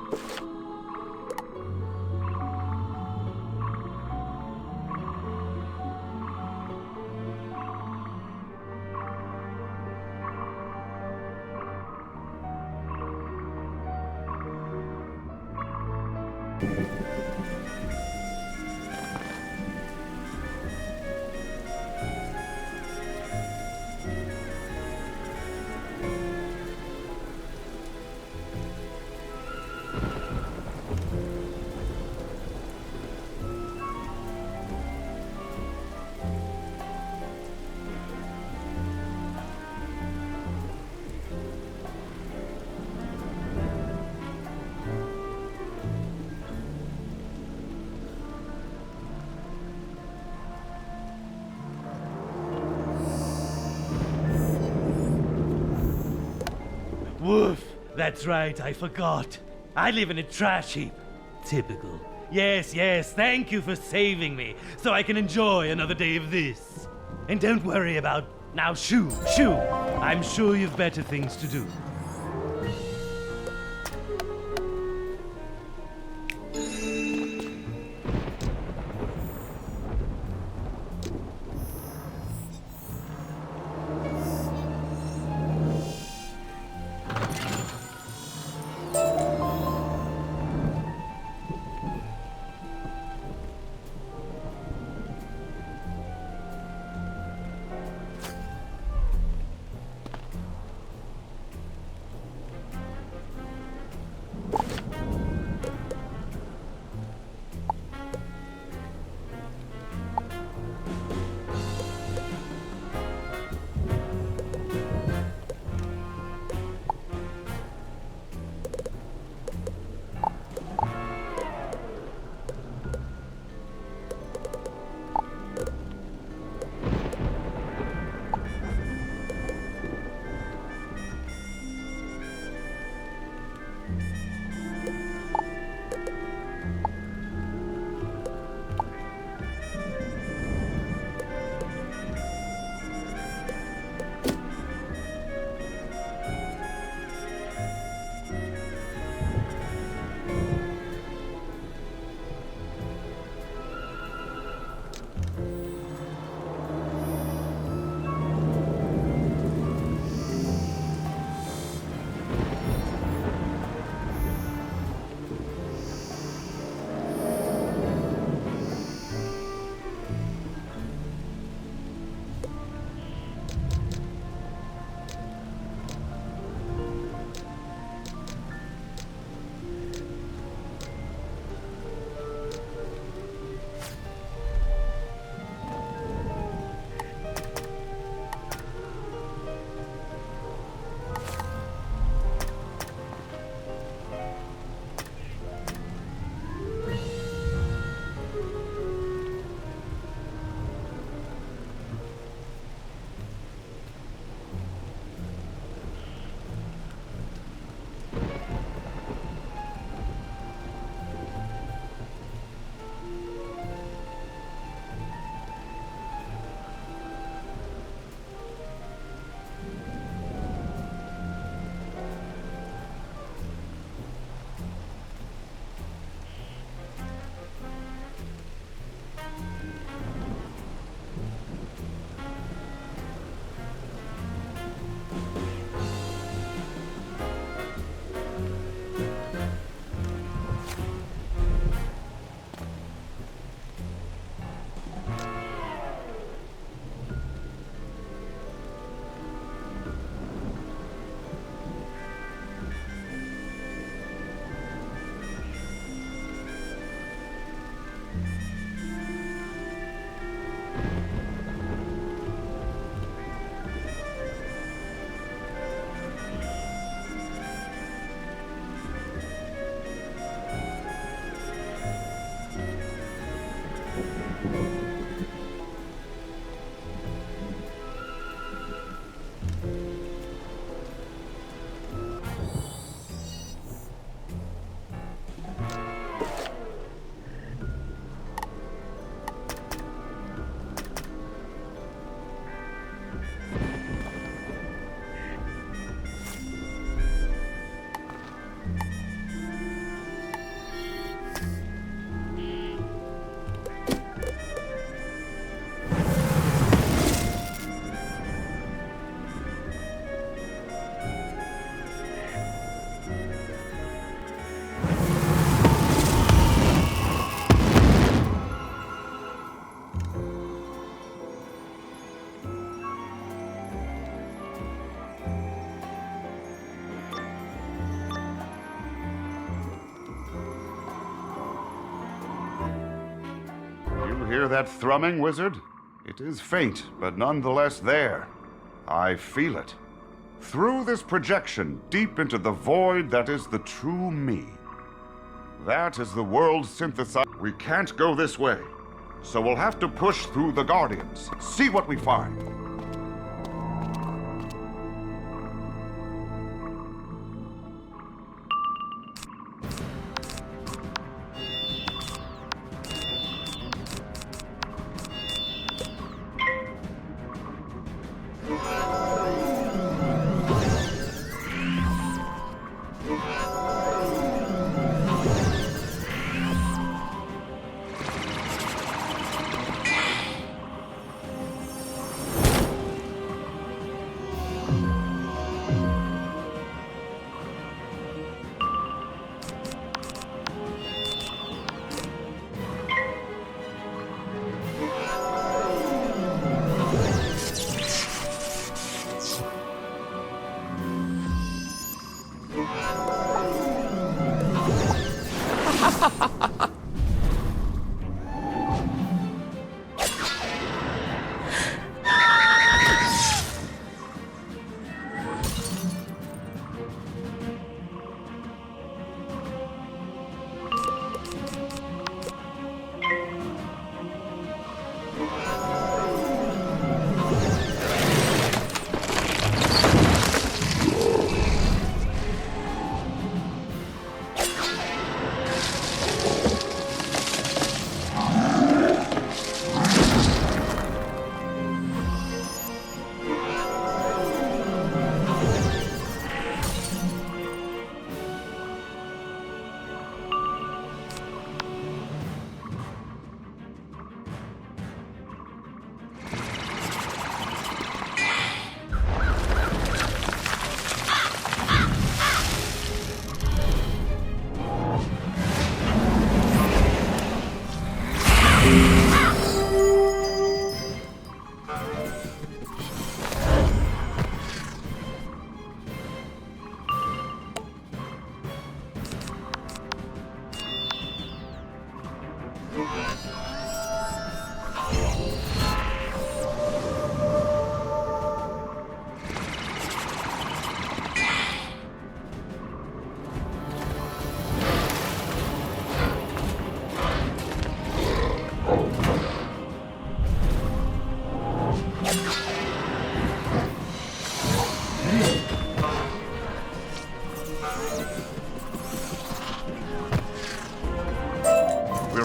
Speaker 1: Woof! That's right, I forgot. I live in a trash heap. Typical. Yes, yes, thank you for saving me, so I can enjoy another day of this. And don't worry about... Now shoo, shoo! I'm sure you've better things to do.
Speaker 5: hear that thrumming, wizard? It is faint, but nonetheless there. I feel it. Through this projection, deep into the void that is the true me. That is the world's synthesizer. We can't go this way, so we'll have to push through the Guardians. See what we find.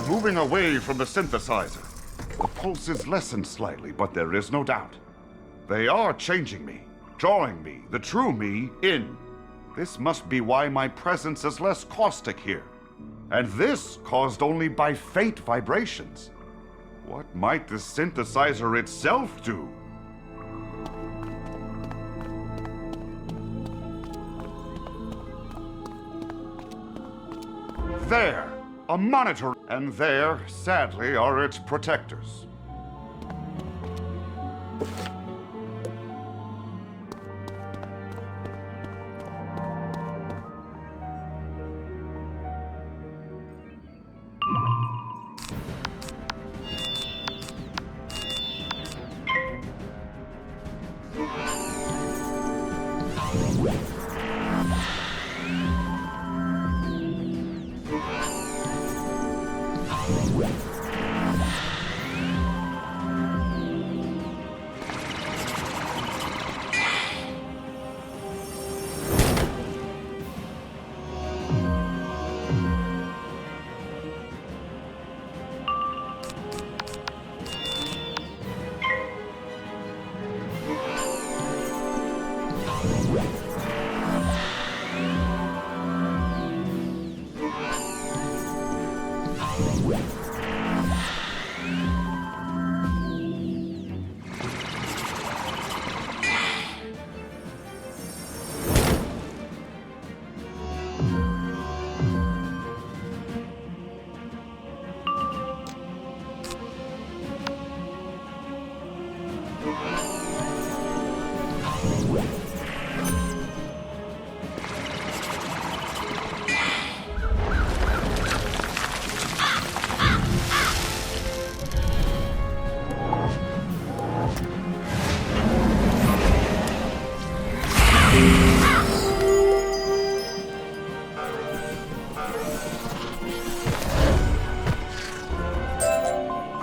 Speaker 5: Moving away from the synthesizer. The pulse is lessened slightly, but there is no doubt. They are changing me, drawing me, the true me, in. This must be why my presence is less caustic here. And this caused only by faint vibrations. What might the synthesizer itself do? There! A monitor, and there, sadly, are its protectors.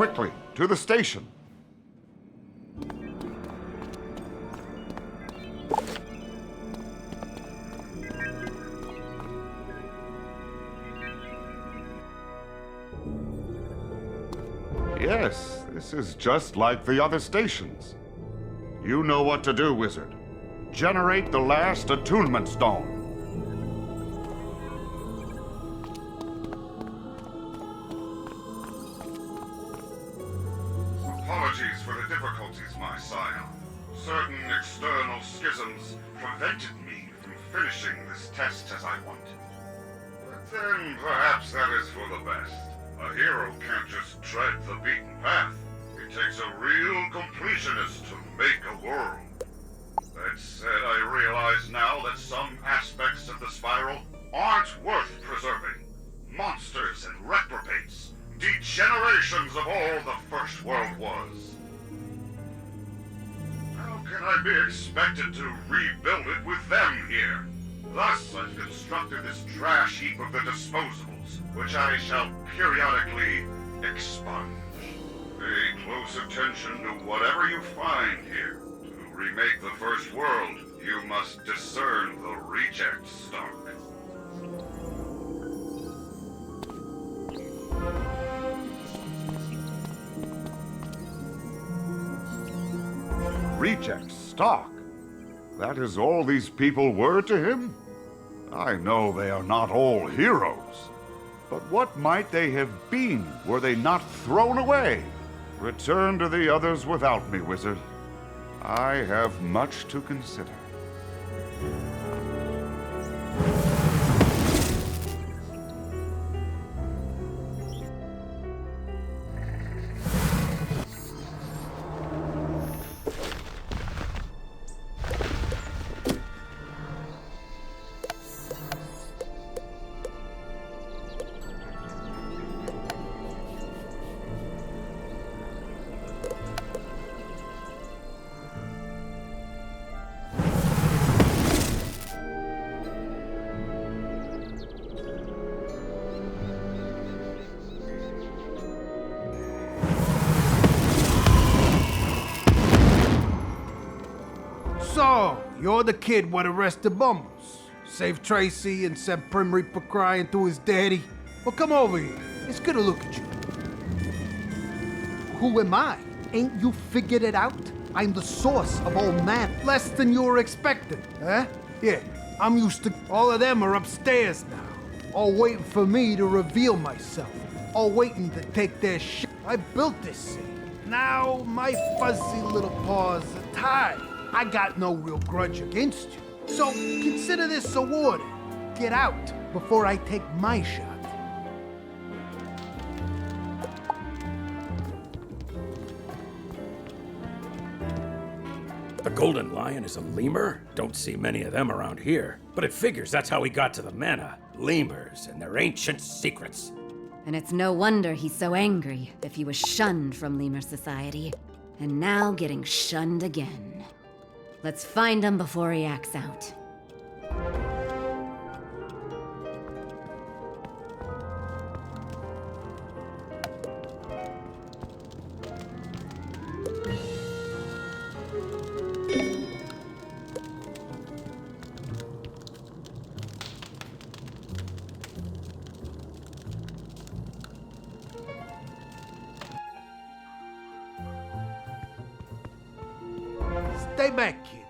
Speaker 5: quickly, to the station. Yes, this is just like the other stations. You know what to do, Wizard. Generate the last attunement stone.
Speaker 19: Apologies for the difficulties, my sire. Certain external schisms prevented me from finishing this test as I wanted. But then perhaps that is for the best. A hero can't just tread the beaten path. It takes a real completionist to make a world. That said, I realize now that some aspects of the spiral aren't worth preserving. Monsters and reprobates, degenerations of all the First World was. How can I be expected to rebuild it with them here? Thus, I've constructed this trash heap of the disposables, which I shall periodically expunge. Pay close attention to whatever you find here. To remake the First World, you must discern the reject stock.
Speaker 5: Reject stock? That is all these people were to him? I know they are not all heroes. But what might they have been were they not thrown away? Return to the others without me, Wizard. I have much to consider.
Speaker 11: So, you're the kid what arrested Bumbles. Saved Tracy and sent Prim Reaper crying to his daddy. Well, come over here. It's good to look at you. Who am I? Ain't you figured it out? I'm the source of all man. Less than you were expecting, huh? Yeah, I'm used to... All of them are upstairs now. All waiting for me to reveal myself. All waiting to take their shit. I built this city. Now my fuzzy little paws are tied. I got no real grudge against you. So consider this awarded. Get out before I take my shot.
Speaker 2: The Golden Lion is a lemur? Don't see many of them around here. But it figures that's how he got to the mana. Lemurs and their ancient secrets.
Speaker 7: And it's no wonder he's so angry if he was shunned from Lemur Society. And now getting shunned again. Let's find him before he acts out.
Speaker 11: Stay back, kid.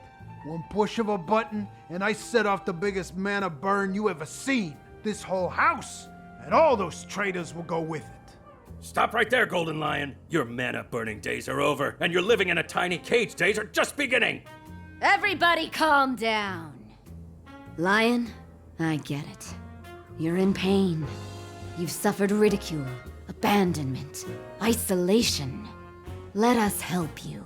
Speaker 11: One push of a button, and I set off the biggest mana burn you ever seen. This whole house, and all those traitors will go with it.
Speaker 2: Stop right there, Golden Lion. Your mana-burning days are over, and your living in a tiny cage days are just beginning.
Speaker 7: Everybody calm down. Lion, I get it. You're in pain. You've suffered ridicule, abandonment, isolation. Let us help you.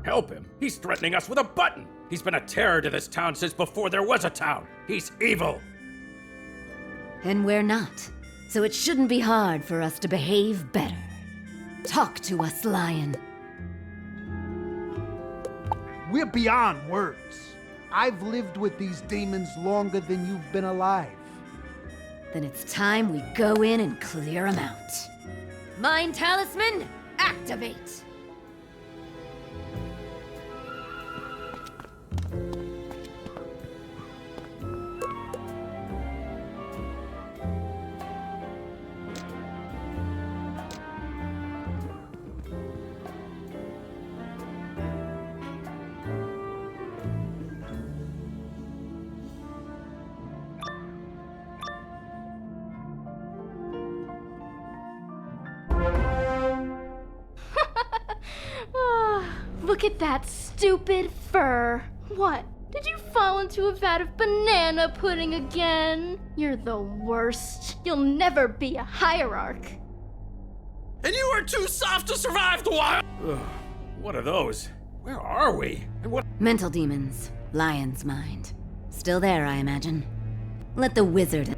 Speaker 2: Help him? He's threatening us with a button. He's been a terror to this town since before there was a town. He's evil.
Speaker 7: And we're not. So it shouldn't be hard for us to behave better. Talk to us, Lion.
Speaker 11: We're beyond words. I've lived with these demons longer than you've been alive.
Speaker 7: Then it's time we go in and clear them out. Mind Talisman, activate!
Speaker 3: Look at that stupid fur. What? Did you fall into a vat of banana pudding again? You're the worst. You'll never be a hierarch.
Speaker 8: And you are too soft to survive the wild.
Speaker 2: Ugh, what are those? Where are we? And what?
Speaker 7: Mental demons, lion's mind. Still there, I imagine. Let the wizard.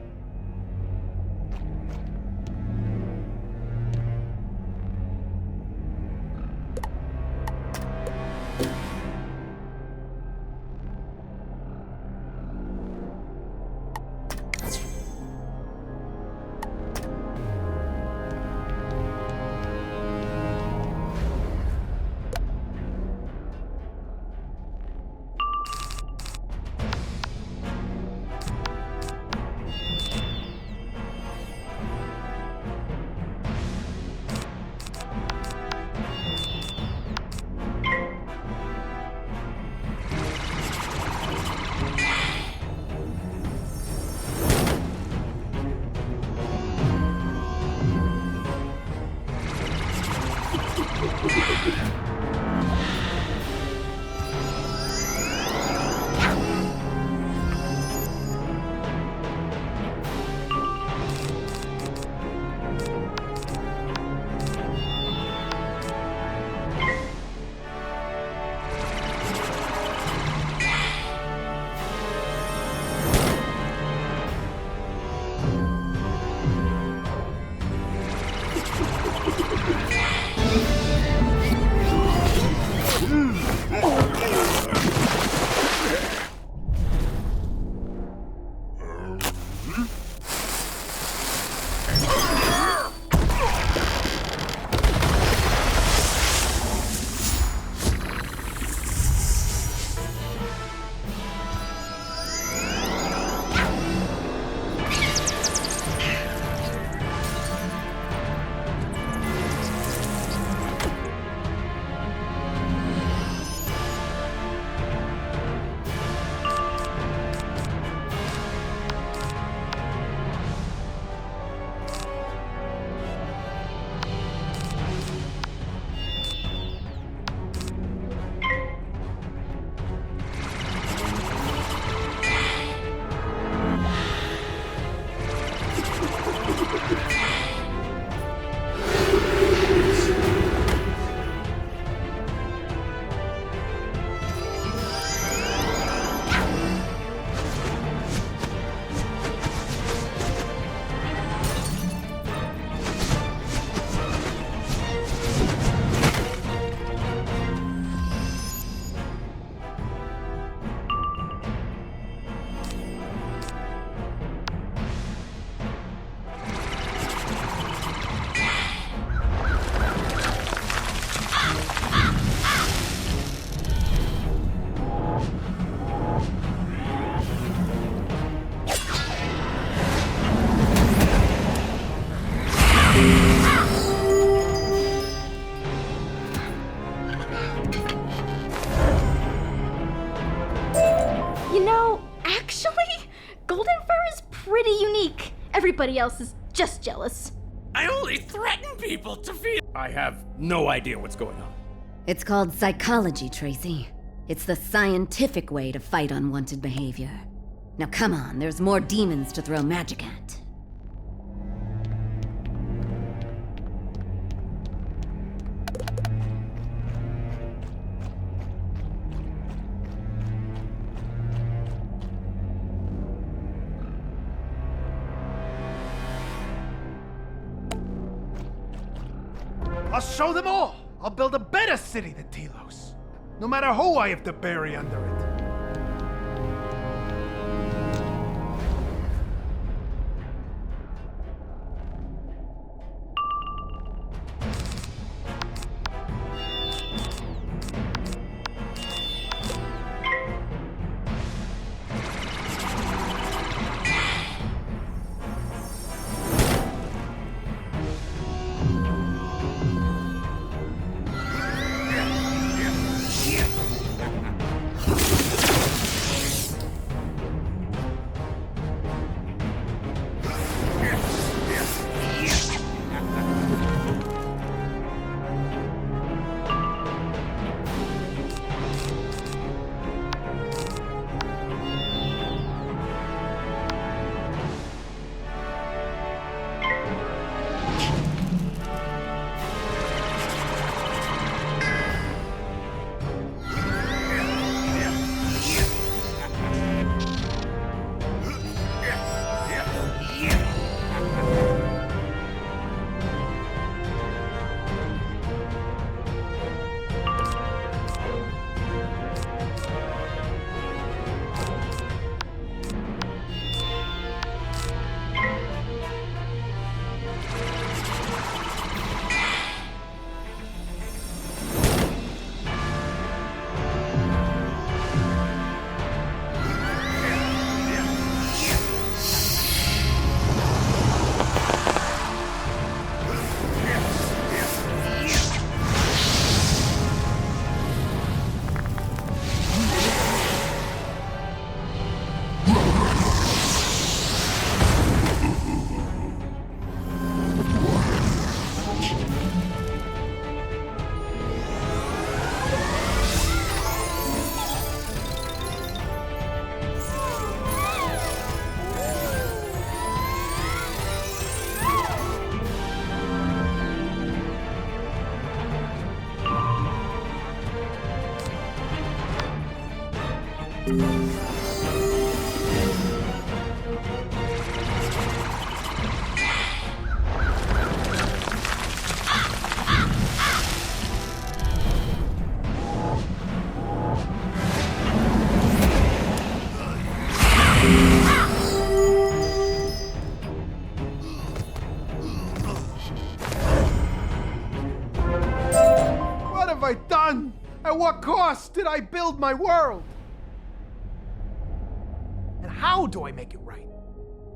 Speaker 3: Everybody else is just jealous.
Speaker 8: I only threaten people to feel.
Speaker 2: I have no idea what's going on.
Speaker 7: It's called psychology, Tracy. It's the scientific way to fight unwanted behavior. Now come on, there's more demons to throw magic at.
Speaker 11: I'll show them all! I'll build a better city than Telos. No matter who I have to bury under it. What have I done? At what cost did I build my world? And how do I make it right?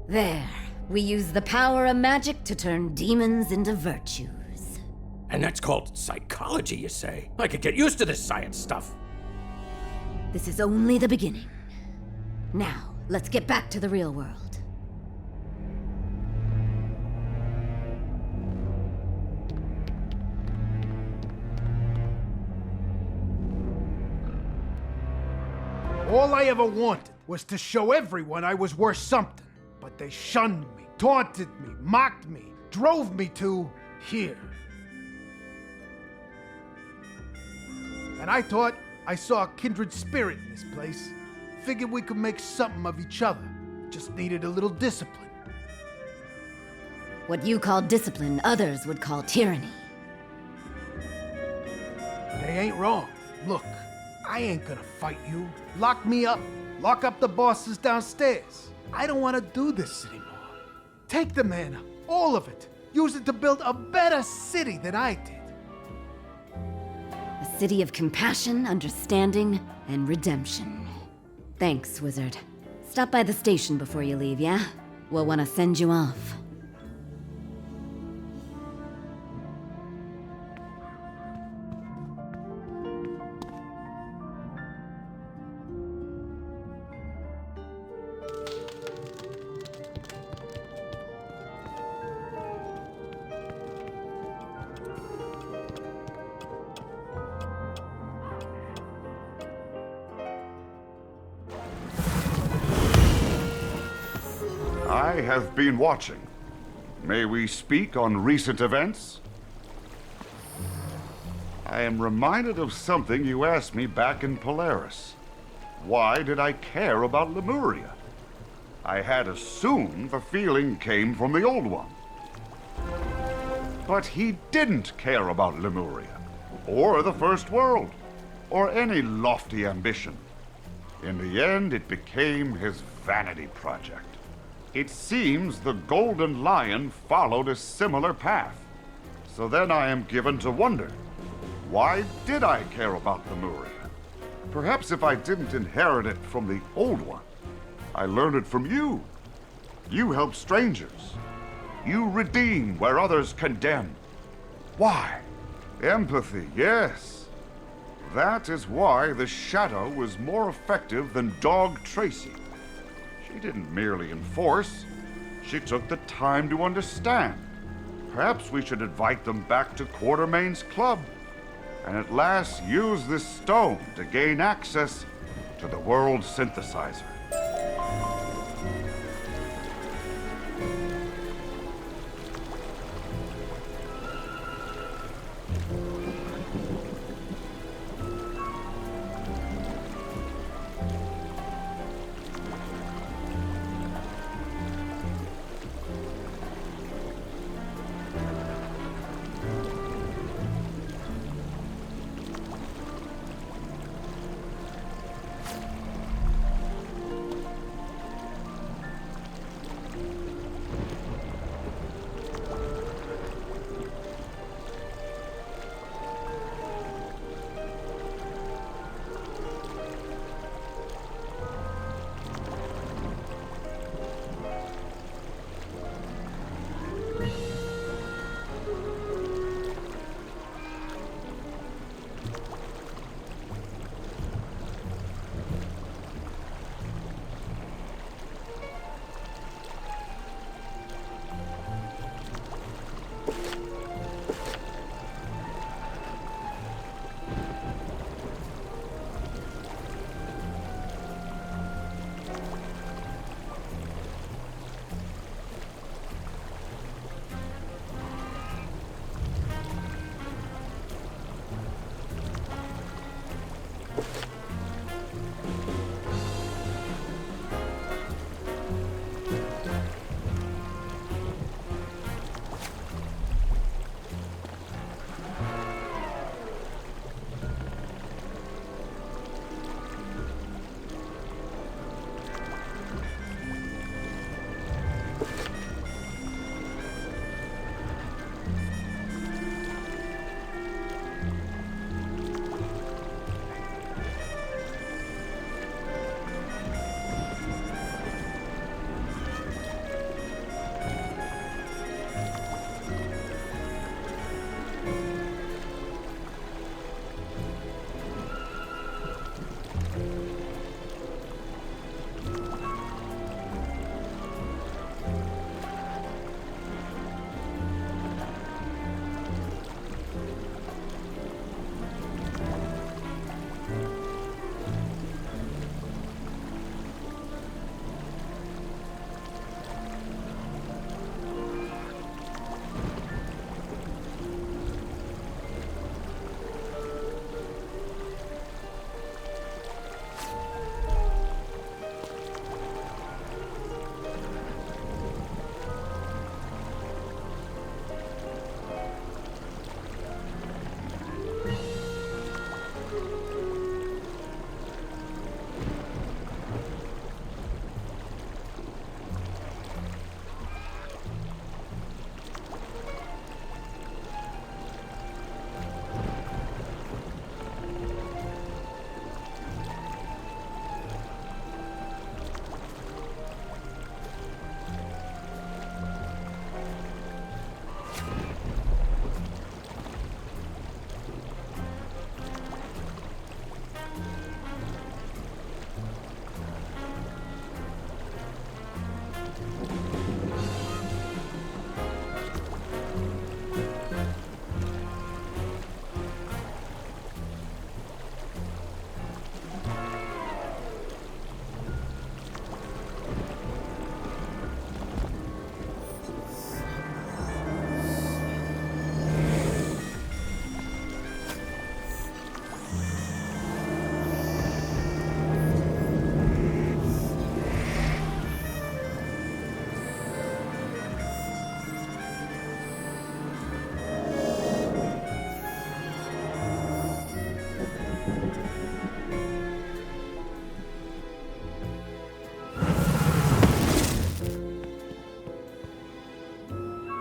Speaker 7: There. We use the power of magic to turn demons into virtues.
Speaker 2: And that's called psychology, you say? I could get used to this science stuff.
Speaker 7: This is only the beginning. Now, let's get back to the real world.
Speaker 11: All I ever wanted was to show everyone I was worth something. But they shunned me, taunted me, mocked me, drove me to here. And I thought I saw a kindred spirit in this place. Figured we could make something of each other. Just needed a little discipline.
Speaker 7: What you call discipline, others would call tyranny.
Speaker 11: They ain't wrong. Look, I ain't gonna fight you. Lock me up. Lock up the bosses downstairs. I don't want to do this anymore. Take the mana, all of it. Use it to build a better city than I did.
Speaker 7: A city of compassion, understanding, and redemption. Thanks, Wizard. Stop by the station before you leave, yeah? We'll want to send you off.
Speaker 5: I have been watching. May we speak on recent events? I am reminded of something you asked me back in Polaris. Why did I care about Lemuria? I had assumed the feeling came from the Old One. But he didn't care about Lemuria, or the First World, or any lofty ambition. In the end, it became his vanity project. It seems the Golden Lion followed a similar path. So then I am given to wonder, why did I care about Lemuria? Perhaps if I didn't inherit it from the Old One, I learned it from you. You help strangers. You redeem where others condemn. Why? Empathy, yes. That is why the Shadow was more effective than Dog Tracy. She didn't merely enforce, she took the time to understand. Perhaps we should invite them back to Quartermain's club, and at last use this stone to gain access to the world synthesizer.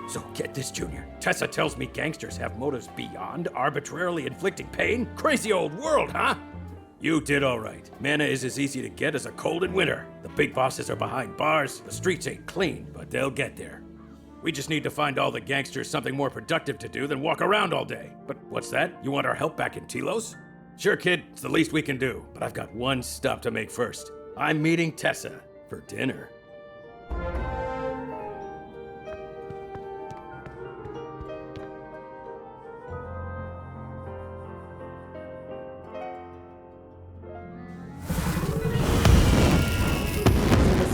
Speaker 2: So get this, Junior. Tessa tells me gangsters have motives beyond arbitrarily inflicting pain? Crazy old world, huh? You did all right. Mana is as easy to get as a cold in winter. The big bosses are behind bars. The streets ain't clean, but they'll get there. We just need to find all the gangsters something more productive to do than walk around all day. But what's that? You want our help back in Telos? Sure, kid. It's the least we can do. But I've got one stop to make first. I'm meeting Tessa for dinner.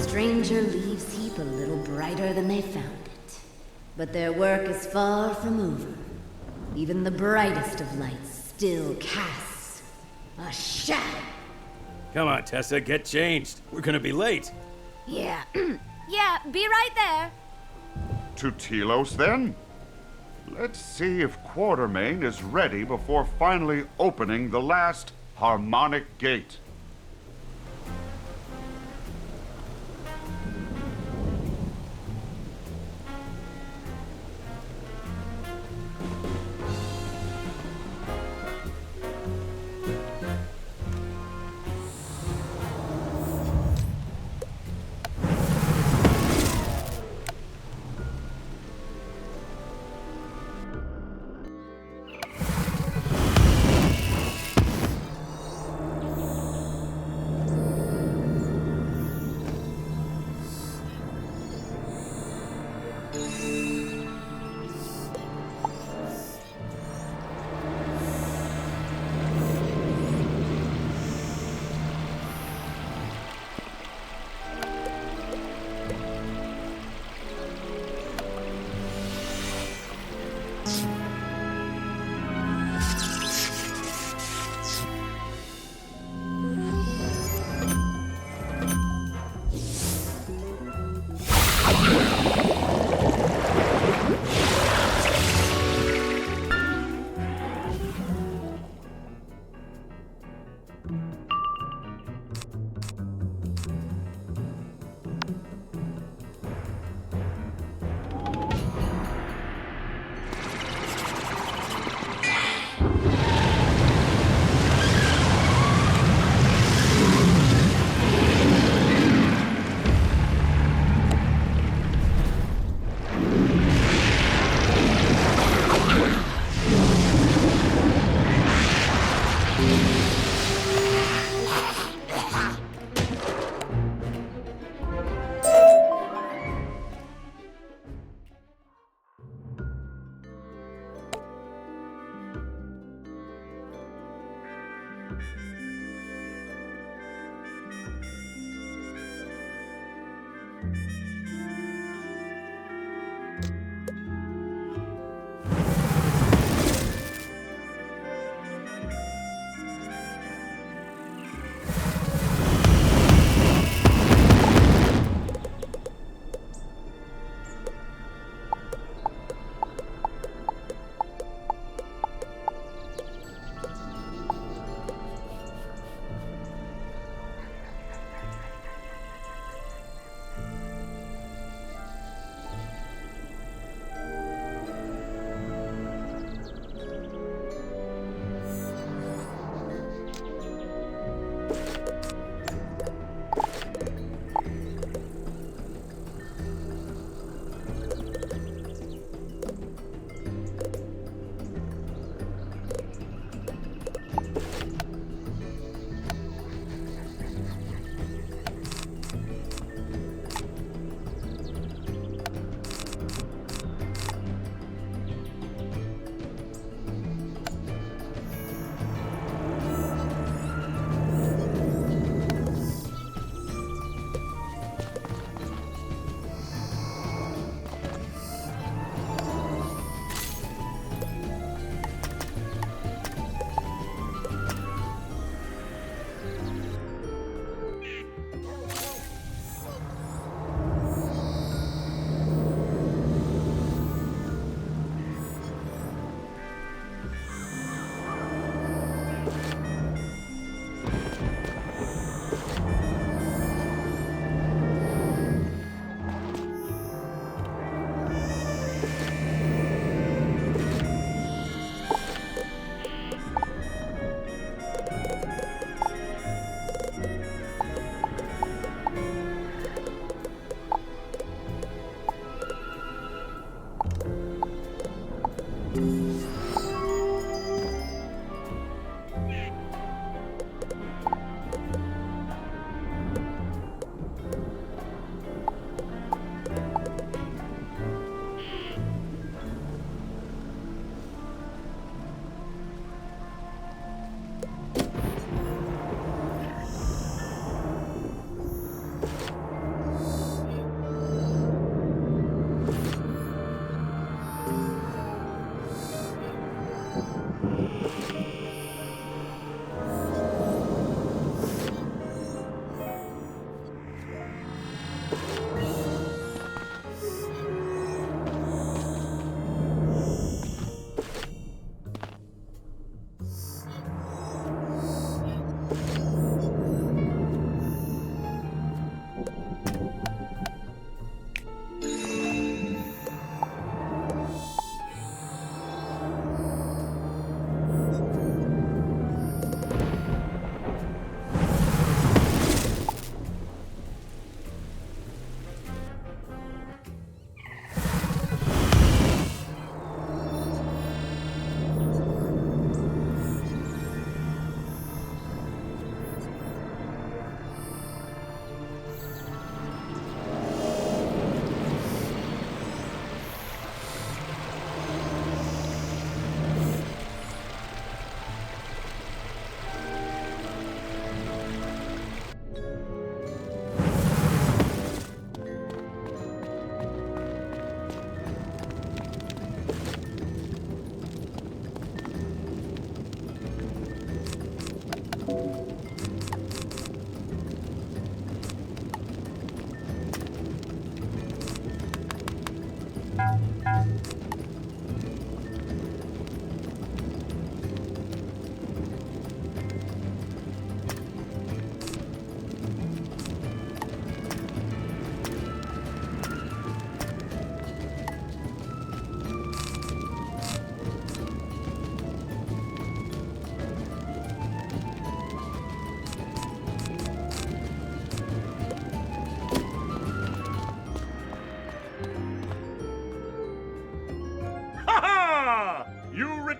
Speaker 7: Stranger leaves heap a little brighter than they found it. But their work is far from over. Even the brightest of lights still casts a shadow.
Speaker 2: Come on, Tessa, get changed. We're gonna be late.
Speaker 7: Yeah, yeah, be right there.
Speaker 5: To Telos, then? Let's see if Quartermain is ready before finally opening the last harmonic gate.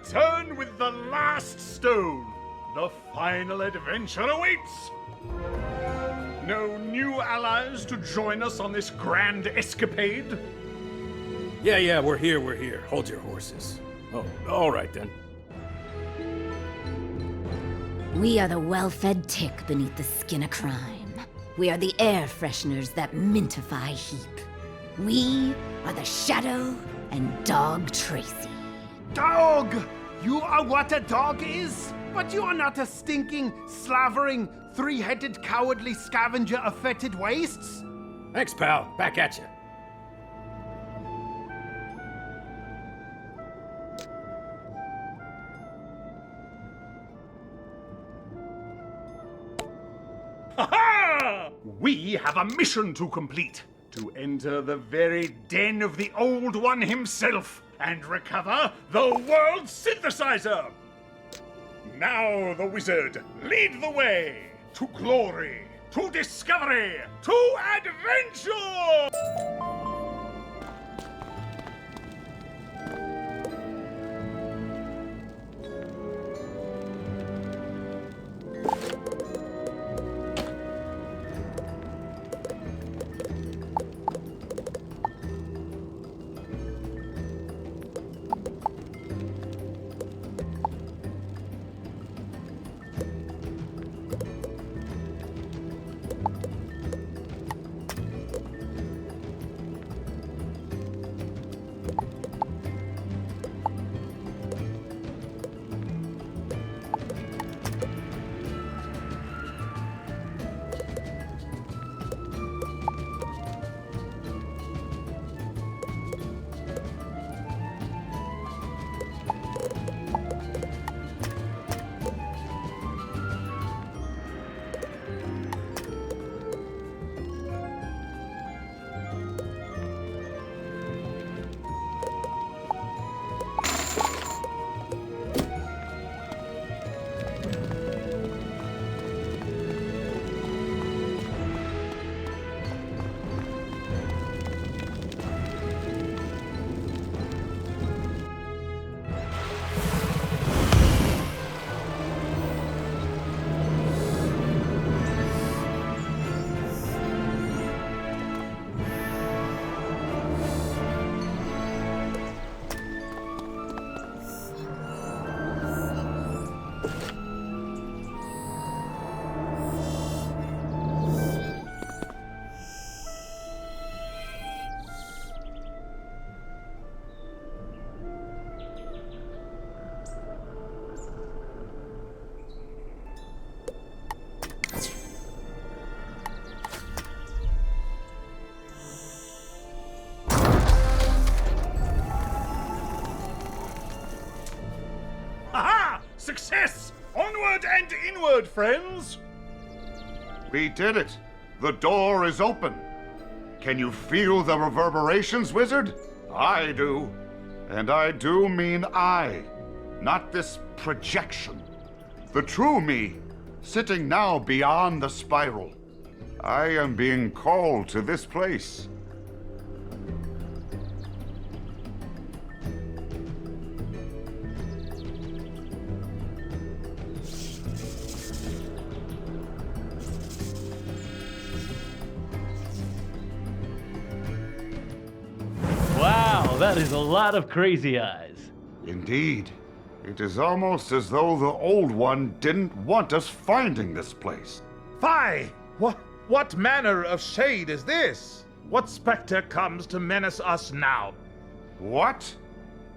Speaker 14: return with the last stone. The final adventure awaits. No new allies to join us on this grand escapade?
Speaker 2: Yeah, we're here. Hold your horses. Oh, all right then.
Speaker 7: We are the well-fed tick beneath the skin of crime. We are the air fresheners that mintify heap. We are the Shadow and Dog Tracy.
Speaker 11: Dog! You are what a dog is? But you are not a stinking, slavering, three-headed, cowardly scavenger of fetid wastes?
Speaker 2: Thanks, pal. Back at you.
Speaker 14: Ha-ha! We have a mission to complete. To enter the very den of the Old One himself and recover the world synthesizer. Now, the wizard, lead the way to glory, to discovery, to adventure! Success! Onward and inward, friends!
Speaker 5: We did it! The door is open! Can you feel the reverberations, wizard? I do. And I do mean I, not this projection. The true me, sitting now beyond the spiral. I am being called to this place.
Speaker 1: Wow, that is a lot of crazy eyes.
Speaker 5: Indeed. It is almost as though the Old One didn't want us finding this place.
Speaker 17: Fie! What manner of shade is this?
Speaker 14: What specter comes to menace us now?
Speaker 5: What?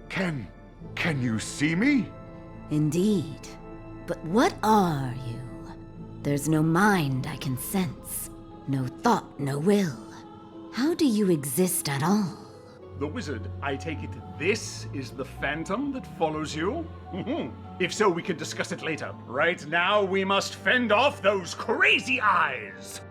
Speaker 5: Can you see me?
Speaker 7: Indeed. But what are you? There's no mind I can sense. No thought, no will. How do you exist at all?
Speaker 14: The wizard, I take it this is the phantom that follows you? If so, we can discuss it later. Right now, we must fend off those crazy eyes!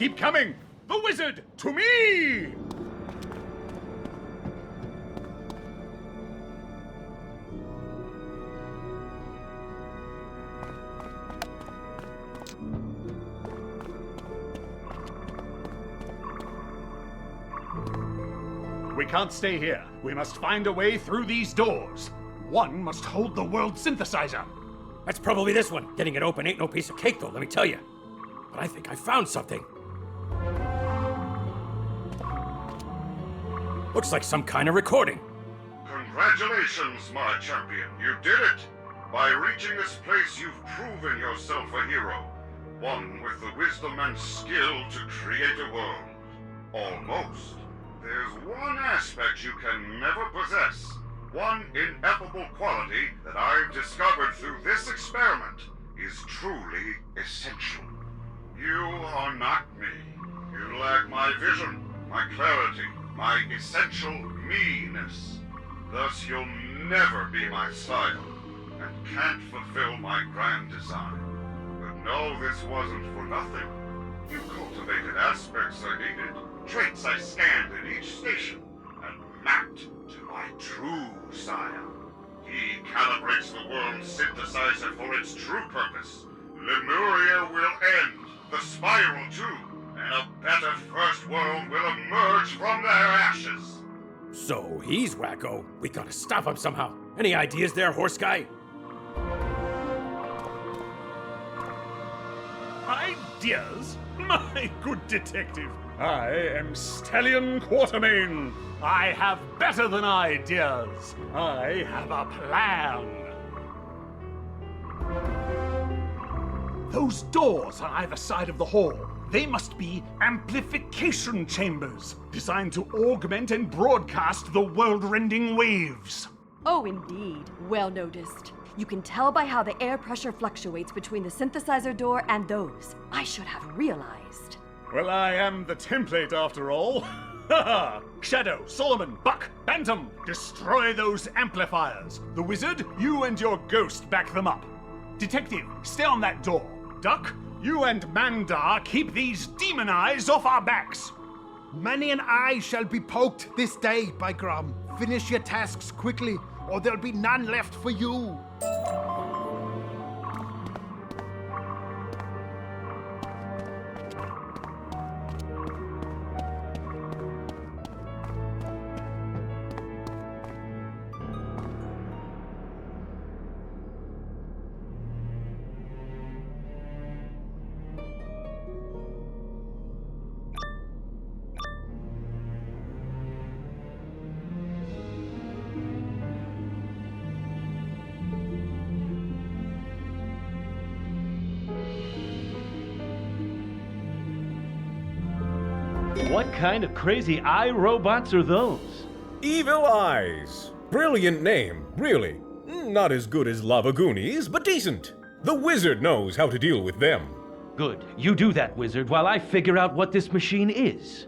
Speaker 14: keep coming! The wizard, to me! We can't stay here. We must find a way through these doors. One must hold the world synthesizer.
Speaker 2: That's probably this one. Getting it open ain't no piece of cake, though, let me tell you. But I think I found something. Looks like some kind of recording.
Speaker 19: Congratulations, my champion. You did it. By reaching this place, you've proven yourself a hero. One with the wisdom and skill to create a world. Almost. There's one aspect you can never possess. One ineffable quality that I've discovered through this experiment is truly essential. You are not me. You lack my vision, my clarity, my essential me-ness. Thus you'll never be my style, and can't fulfill my grand design. But no, this wasn't for nothing. You cultivated aspects I needed, traits I scanned in each station, and mapped to my true style. He calibrates the world's synthesizer for its true purpose. Lemuria will end, the spiral too, and a better first world will emerge from their ashes.
Speaker 2: So he's wacko. We gotta stop him somehow. Any ideas there, horse guy?
Speaker 14: Ideas? My good detective, I am Stallion Quartermain. I have better than ideas. I have a plan. Those doors on either side of the hall, they must be amplification chambers, designed to augment and broadcast the world-rending waves.
Speaker 20: Oh, indeed. Well noticed. You can tell by how the air pressure fluctuates between the synthesizer door and those. I should have realized.
Speaker 14: Well, I am the template after all. Ha ha! Shadow, Solomon, Buck, Bantam, destroy those amplifiers. The wizard, you and your ghost back them up. Detective, stay on that door. Duck, you and Mandar keep these demon eyes off our backs.
Speaker 11: Many an eye shall be poked this day, by Grum. Finish your tasks quickly, or there'll be none left for you.
Speaker 21: What kind of crazy eye robots are those?
Speaker 22: Evil Eyes. Brilliant name, really. Not as good as Lavagoonies, but decent. The wizard knows how to deal with them.
Speaker 21: Good. You do that, wizard, while I figure out what this machine is.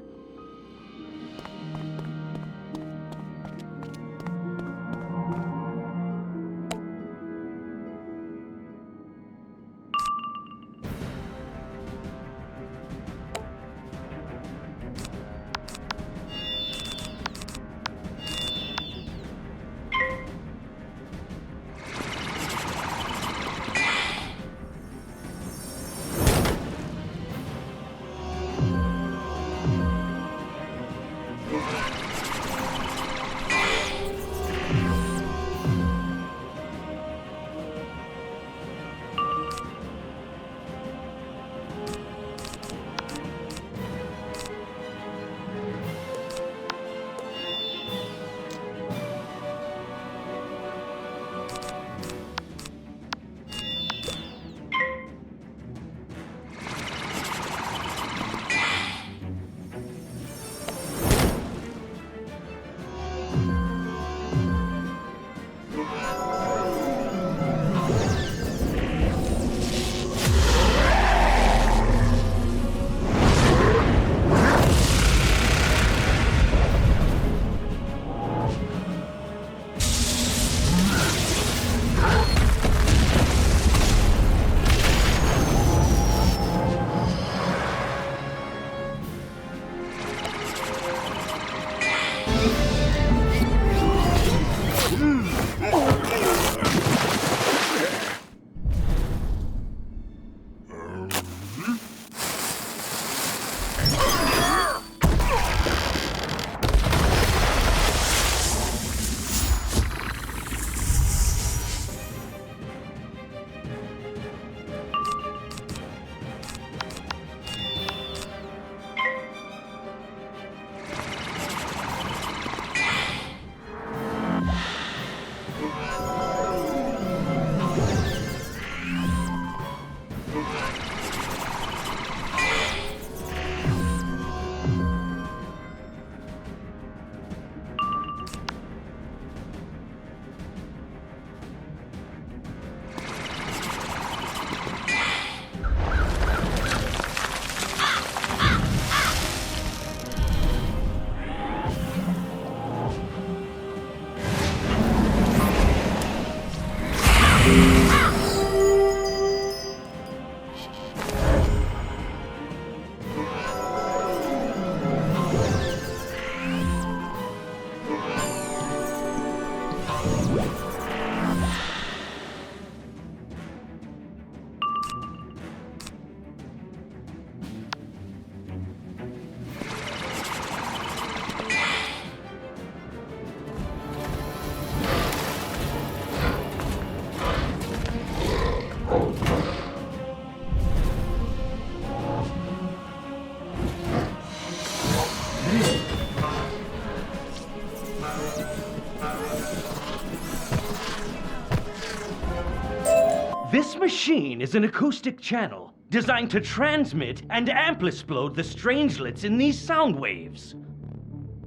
Speaker 21: This machine is an acoustic channel designed to transmit and amplified the strangelets in these sound waves.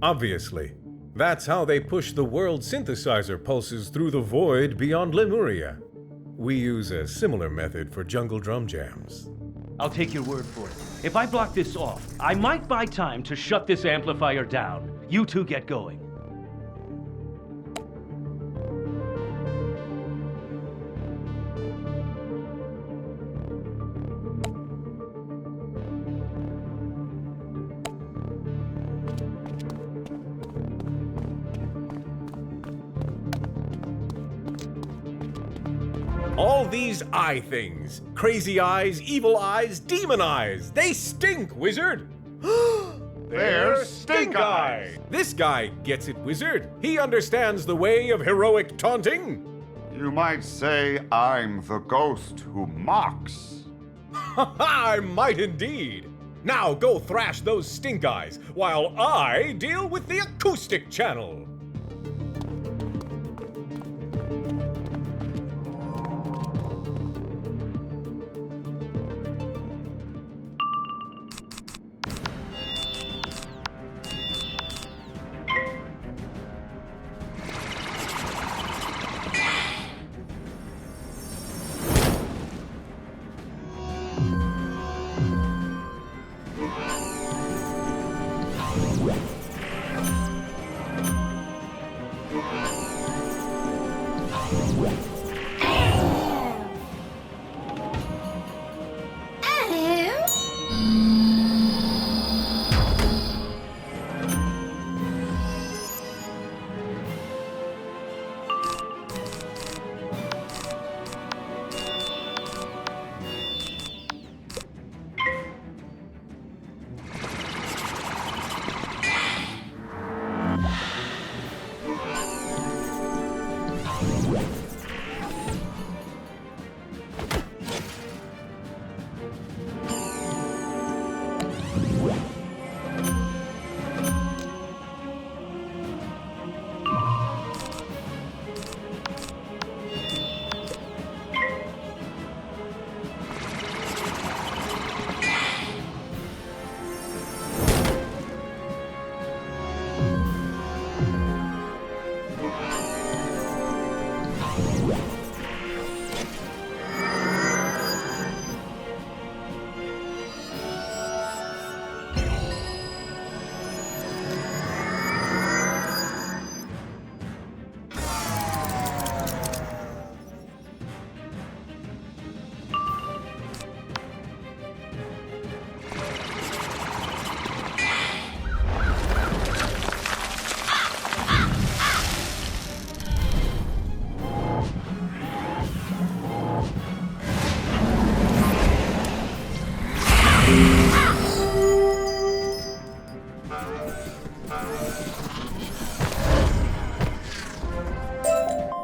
Speaker 22: Obviously. That's how they push the world synthesizer pulses through the void beyond Lemuria. We use a similar method for jungle drum jams.
Speaker 21: I'll take your word for it. If I block this off, I might buy time to shut this amplifier down. You two get going.
Speaker 22: All these eye things. Crazy eyes, evil eyes, demon eyes. They stink, Wizard!
Speaker 5: They're Stink Eyes.
Speaker 22: This guy gets it, Wizard. He understands the way of heroic taunting.
Speaker 5: You might say I'm the ghost who mocks.
Speaker 22: I might indeed. Now go thrash those stink eyes while I deal with the acoustic channel.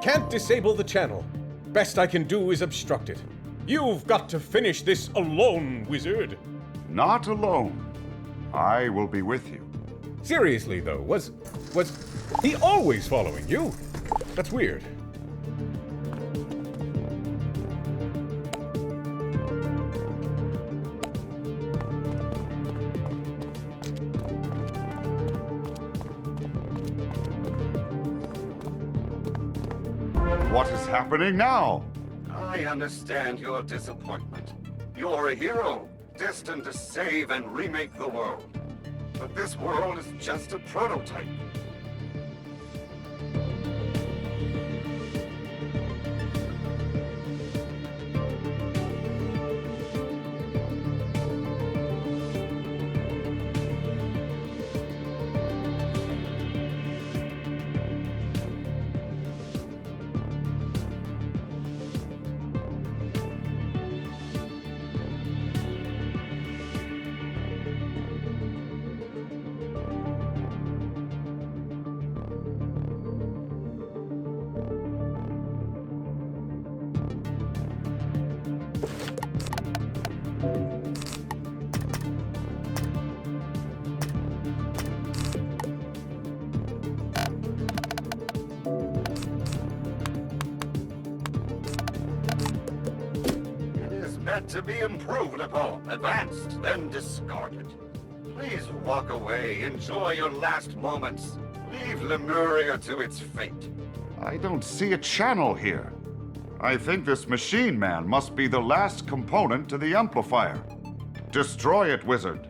Speaker 22: can't disable the channel. Best I can do is obstruct it. You've got to finish this alone, Wizard.
Speaker 5: Not alone. I will be with you.
Speaker 22: Seriously, though, was he always following you? That's weird.
Speaker 5: What is happening now?
Speaker 6: I understand your disappointment. You're a hero, destined to save and remake the world. But this world is just a prototype. Meant to be improved upon, advanced, then discarded. Please walk away, enjoy your last moments. Leave Lemuria to its fate.
Speaker 5: I don't see a channel here. I think this machine man must be the last component to the amplifier. Destroy it, Wizard.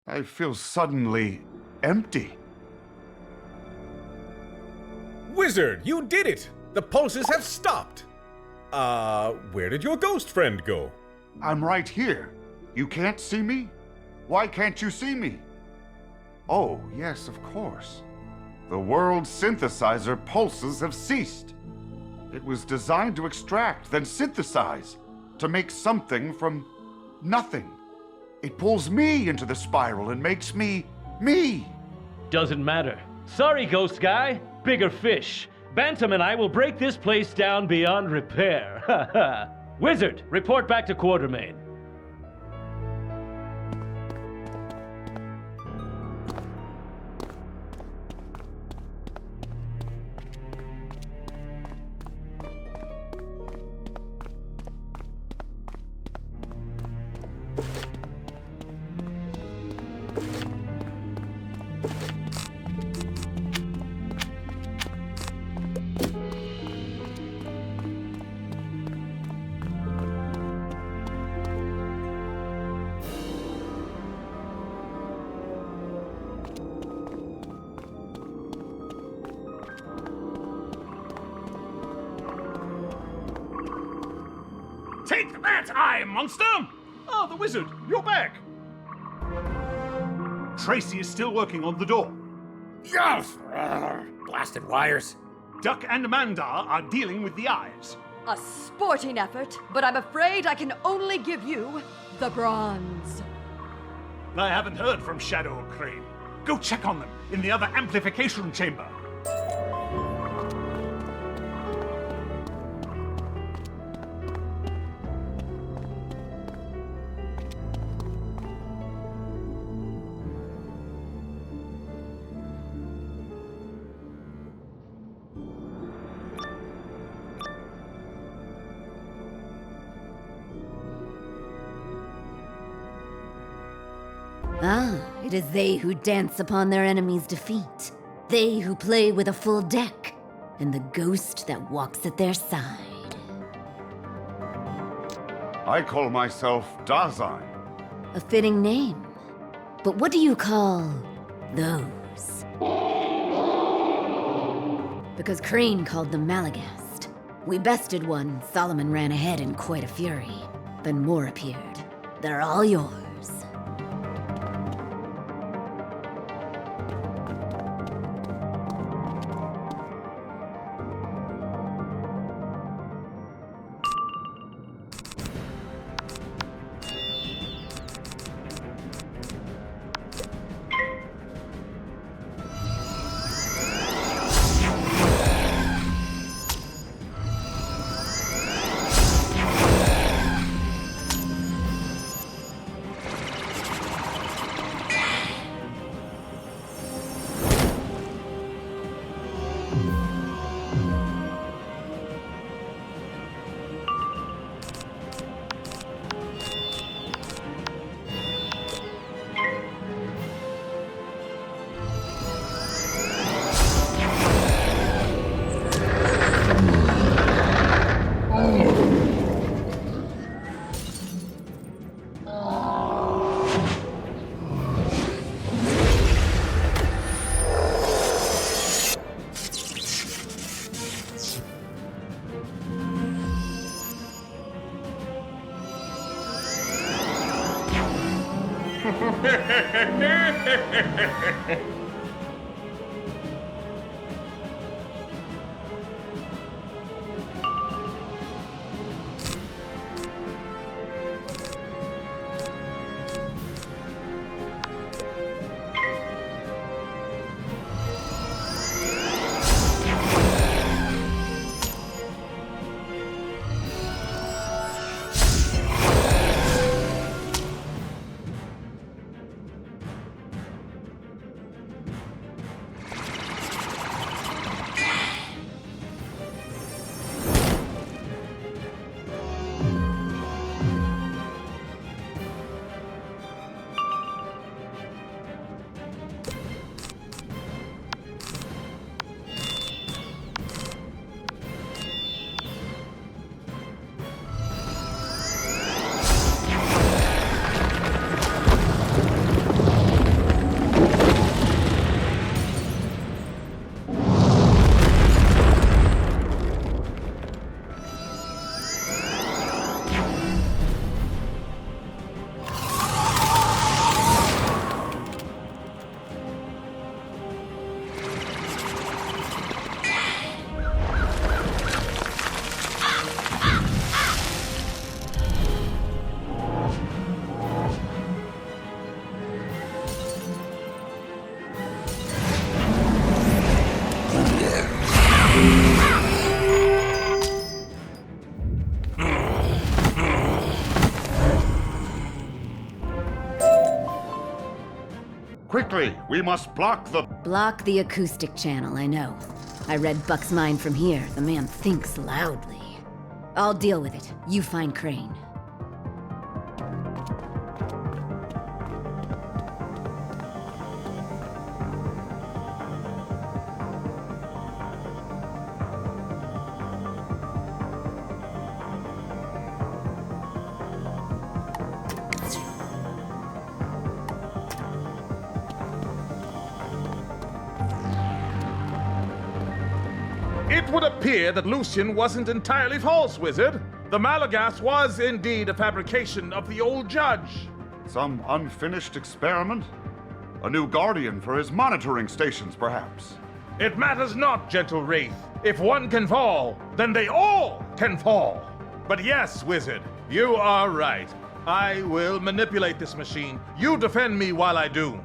Speaker 5: I feel suddenly empty.
Speaker 22: Wizard, you did it! The pulses have stopped! Where did your ghost friend go?
Speaker 5: I'm right here. You can't see me? Why can't you see me? Oh, yes, of course. The world synthesizer pulses have ceased. It was designed to extract, then synthesize, to make something from nothing. It pulls me into the spiral and makes me, me.
Speaker 21: Doesn't matter. Sorry, ghost guy. Bigger fish. Bantam and I will break this place down beyond repair. Wizard, report back to Quartermain.
Speaker 14: Take that, eye, monster! Oh, the wizard, you're back! Tracy is still working on the door.
Speaker 2: Yes! Blasted wires.
Speaker 14: Duck and Amanda are dealing with the eyes.
Speaker 20: A sporting effort, but I'm afraid I can only give you the bronze.
Speaker 14: I haven't heard from Shadow or Crane. Go check on them in the other amplification chamber.
Speaker 7: Ah, it is they who dance upon their enemy's defeat. They who play with a full deck, and the ghost that walks at their side.
Speaker 5: I call myself Dasein.
Speaker 7: A fitting name. But what do you call those? Because Crane called them Malagast. We bested one, Solomon ran ahead in quite a fury. Then more appeared. They're all yours.
Speaker 5: Quickly, we must block the...
Speaker 7: Block the acoustic channel, I know. I read Buck's mind from here. The man thinks loudly. I'll deal with it. You find Crane.
Speaker 9: It would appear that Lucian wasn't entirely false, Wizard. The Malagas was indeed a fabrication of the old judge.
Speaker 5: Some unfinished experiment? A new guardian for his monitoring stations, perhaps?
Speaker 9: It matters not, gentle Wraith. If one can fall, then they all can fall. But yes, Wizard, you are right. I will manipulate this machine. You defend me while I do.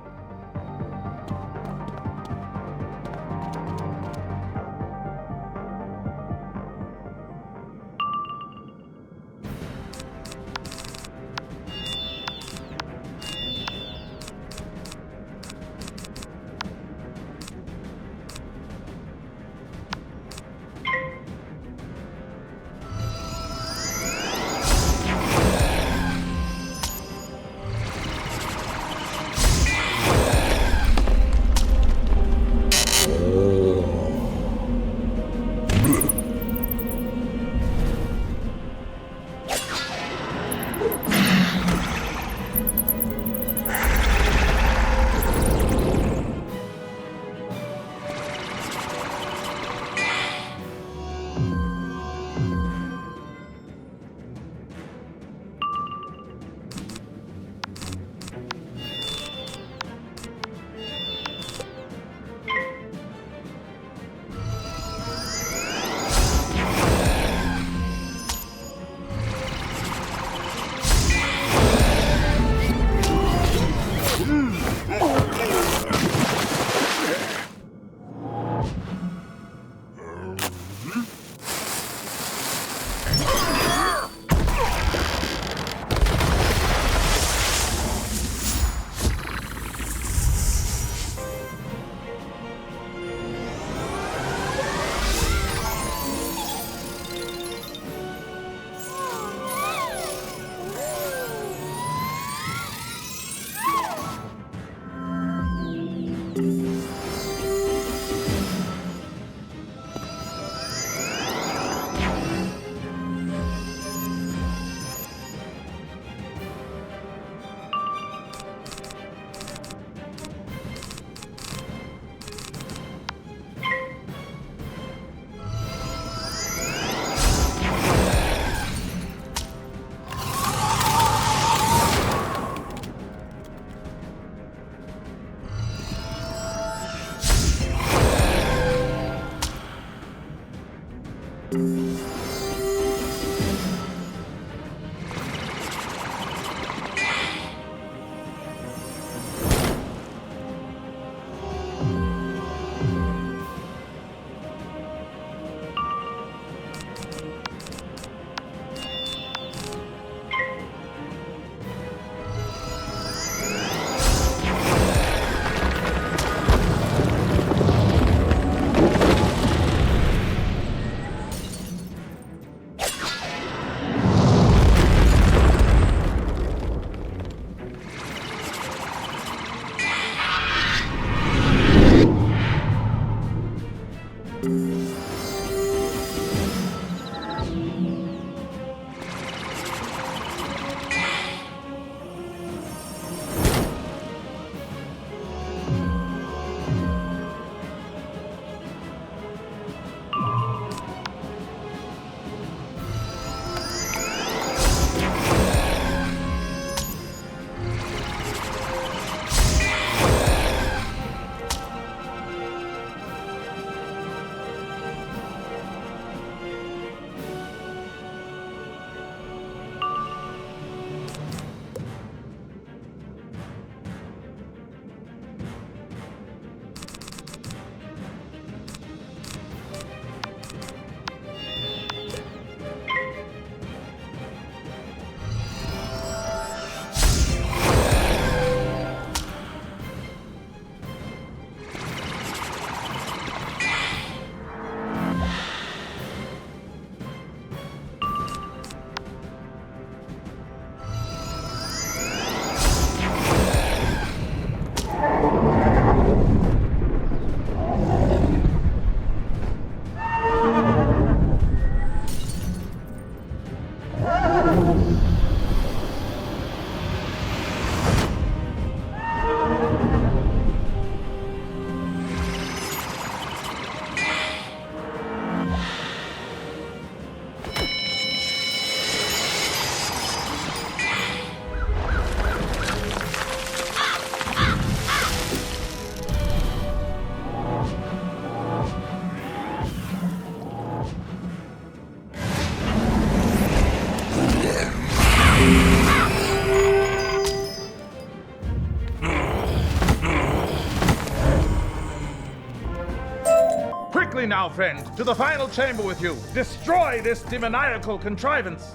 Speaker 9: Quickly now, friend, to the final chamber with you. Destroy this demoniacal contrivance.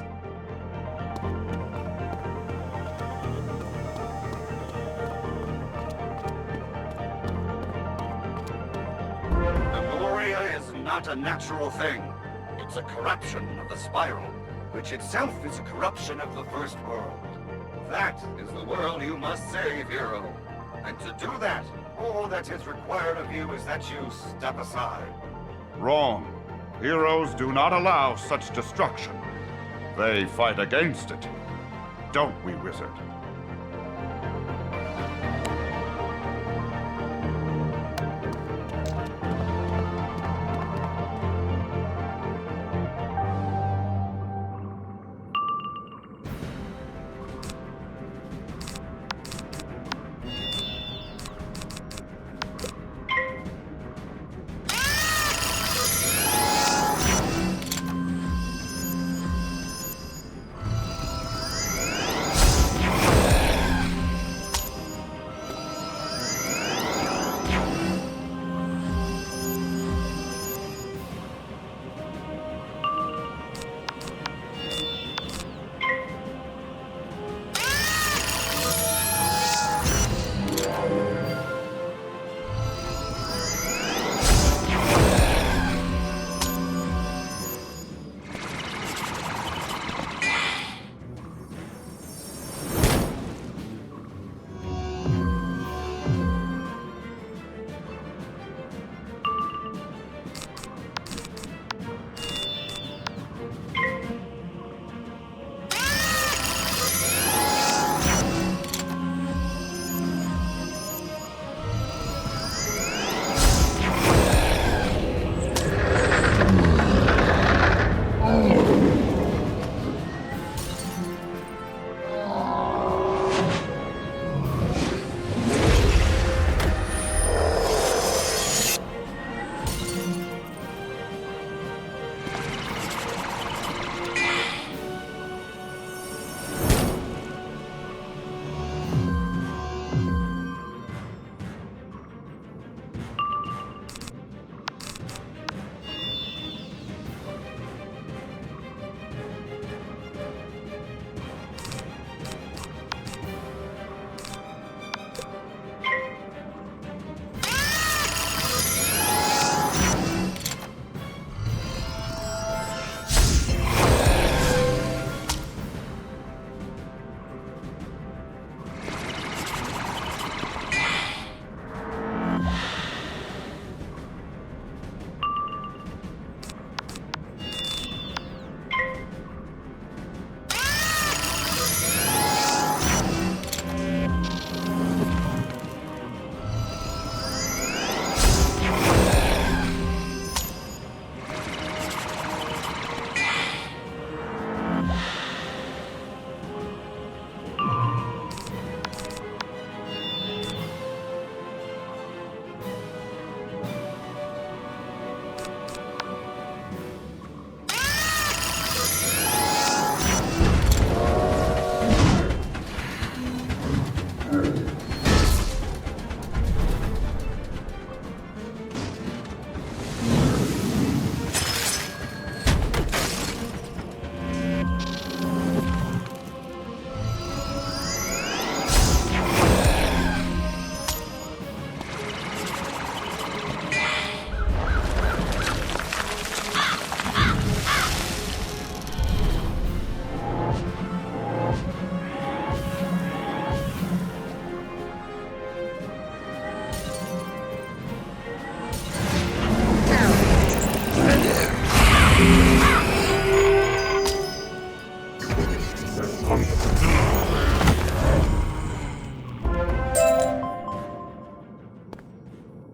Speaker 6: Lemuria is not a natural thing. It's a corruption of the spiral, which itself is a corruption of the first world. That is the world you must save, hero. And to do that, all that is required of you is that you step aside.
Speaker 5: Wrong. Heroes do not allow such destruction. They fight against it. Don't we, Wizard?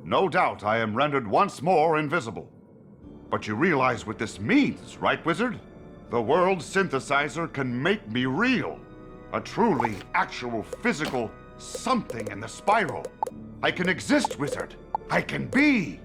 Speaker 5: No doubt I am rendered once more invisible. But you realize what this means, right, Wizard? The world synthesizer can make me real. A truly, actual, physical something in the spiral. I can exist, Wizard. I can be.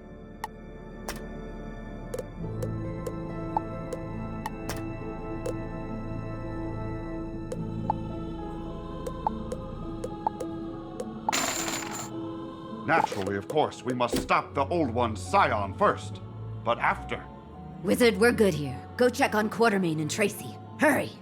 Speaker 5: Naturally, of course, we must stop the old one's scion first. But after...
Speaker 7: Wizard, we're good here. Go check on Quartermain and Tracy. Hurry!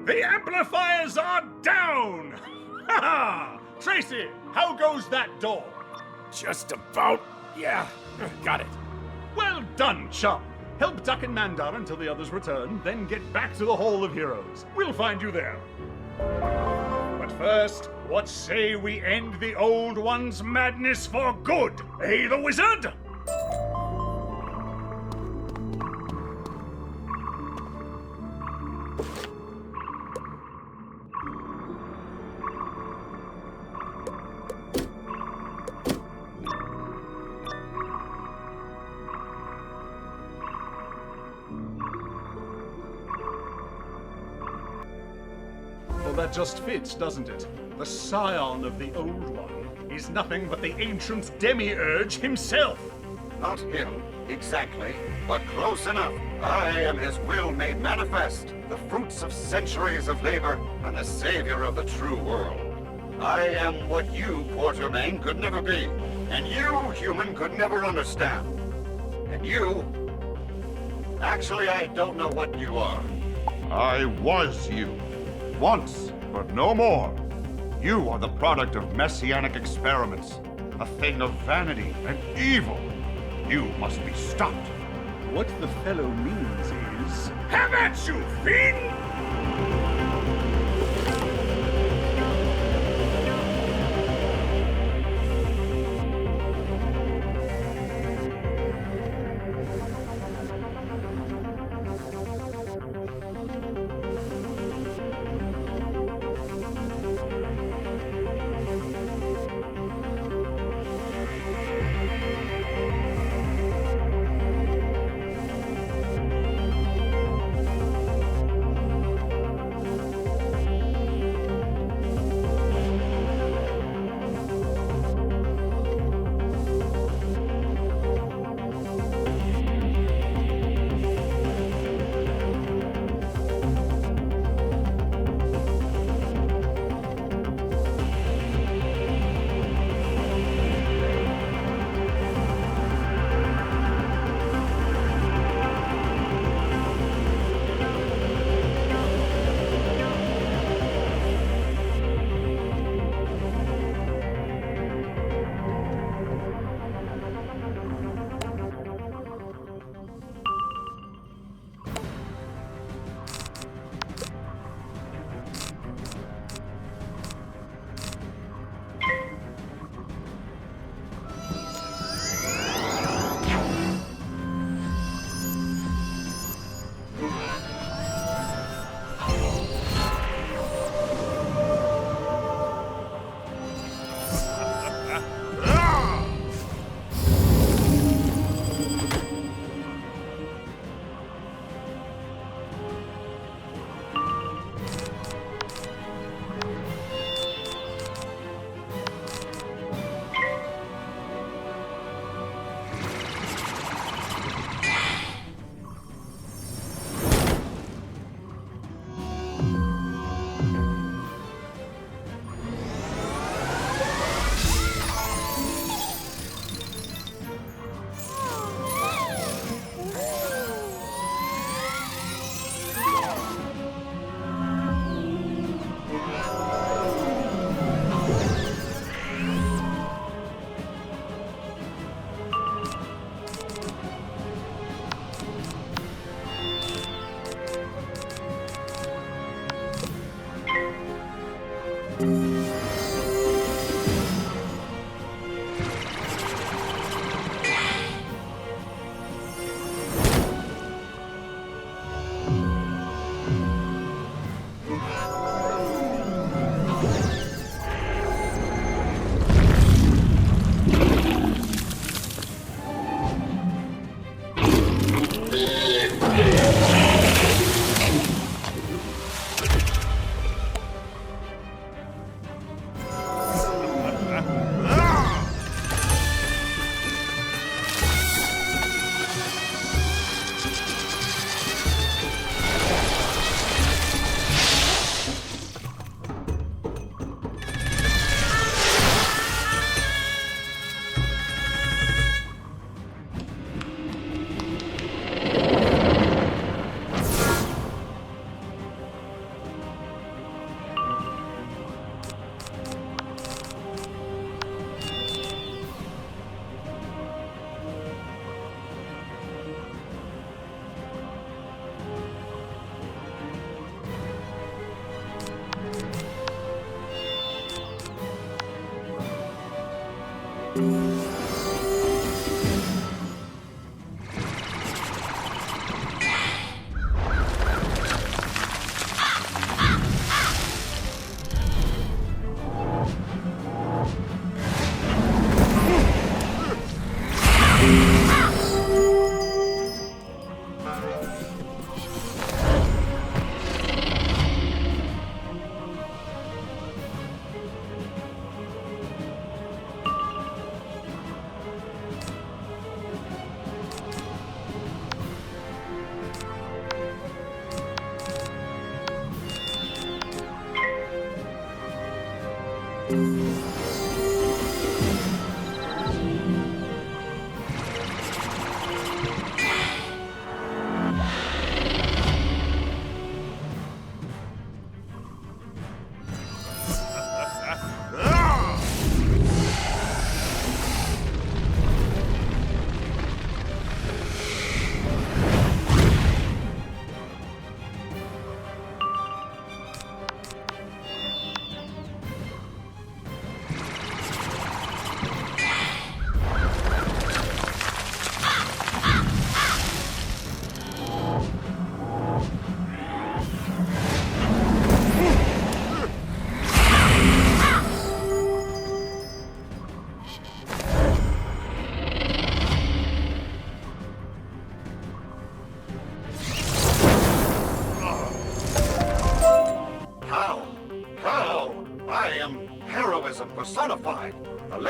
Speaker 14: The amplifiers are down! Ha ha! Tracy, how goes that door?
Speaker 2: Just about. Yeah, got it.
Speaker 14: Well done, chum. Help Duck and Mandar until the others return, then get back to the Hall of Heroes. We'll find you there. But first, what say we end the Old One's madness for good? Eh, the Wizard? Well, that just fits, doesn't it? The scion of the Old One is nothing but the ancient demiurge himself.
Speaker 6: Not him, exactly, but close enough. I am his will made manifest, the fruits of centuries of labor, and the savior of the true world. I am what you, Quartermain, could never be, and you, human, could never understand. And you... Actually, I don't know what you are.
Speaker 5: I was you. Once, but no more. You are the product of messianic experiments, a thing of vanity and evil. You must be stopped.
Speaker 14: What the fellow means is...
Speaker 2: Have at you, fiend!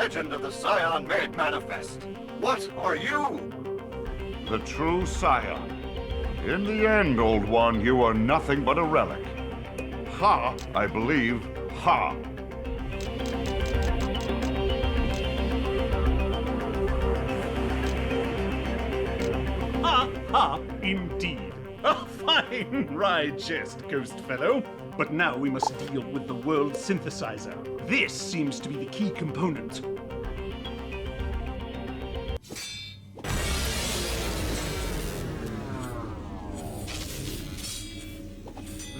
Speaker 6: legend of the Scion made manifest. What are you?
Speaker 5: The true Scion. In the end, old one, you are nothing but a relic. Ha, I believe. Ha.
Speaker 14: Ha ha, indeed. A fine wry jest, ghost fellow. But now we must deal with the world synthesizer. This seems to be the key component.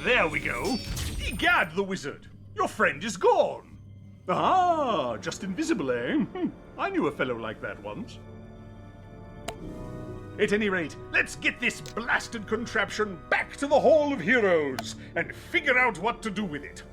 Speaker 14: There we go. Egad, the wizard! Your friend is gone! Ah, just invisible, eh? I knew a fellow like that once. At any rate, let's get this blasted contraption back to the Hall of Heroes and figure out what to do with it.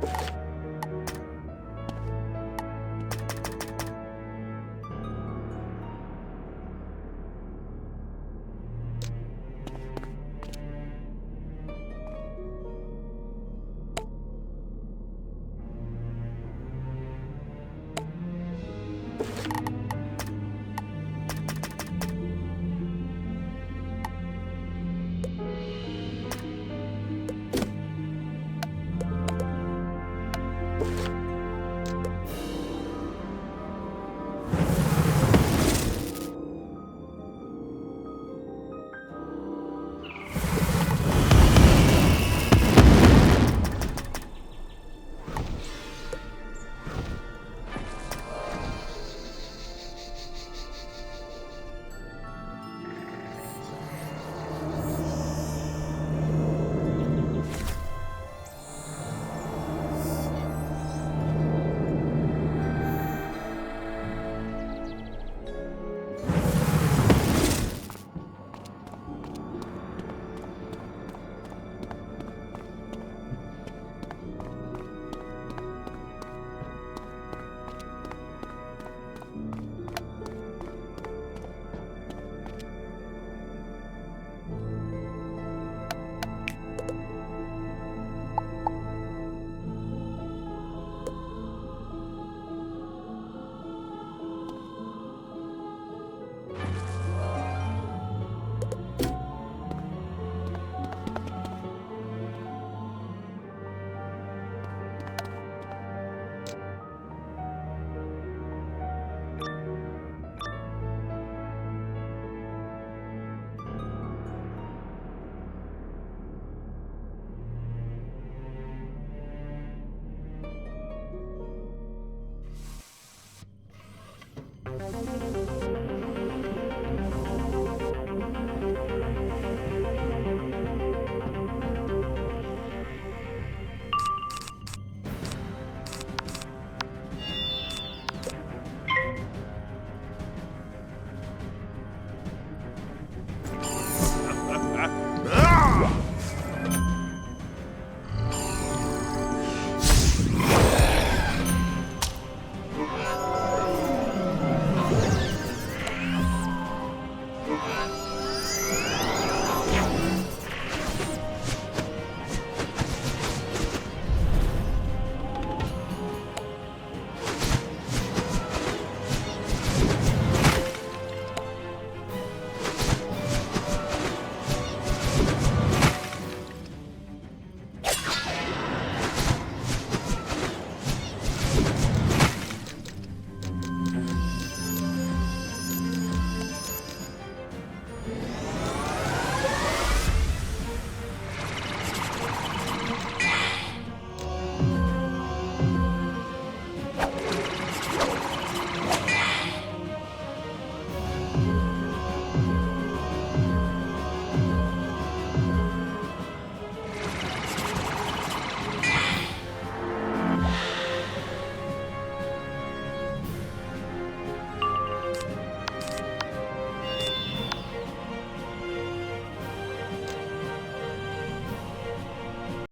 Speaker 3: Wizard!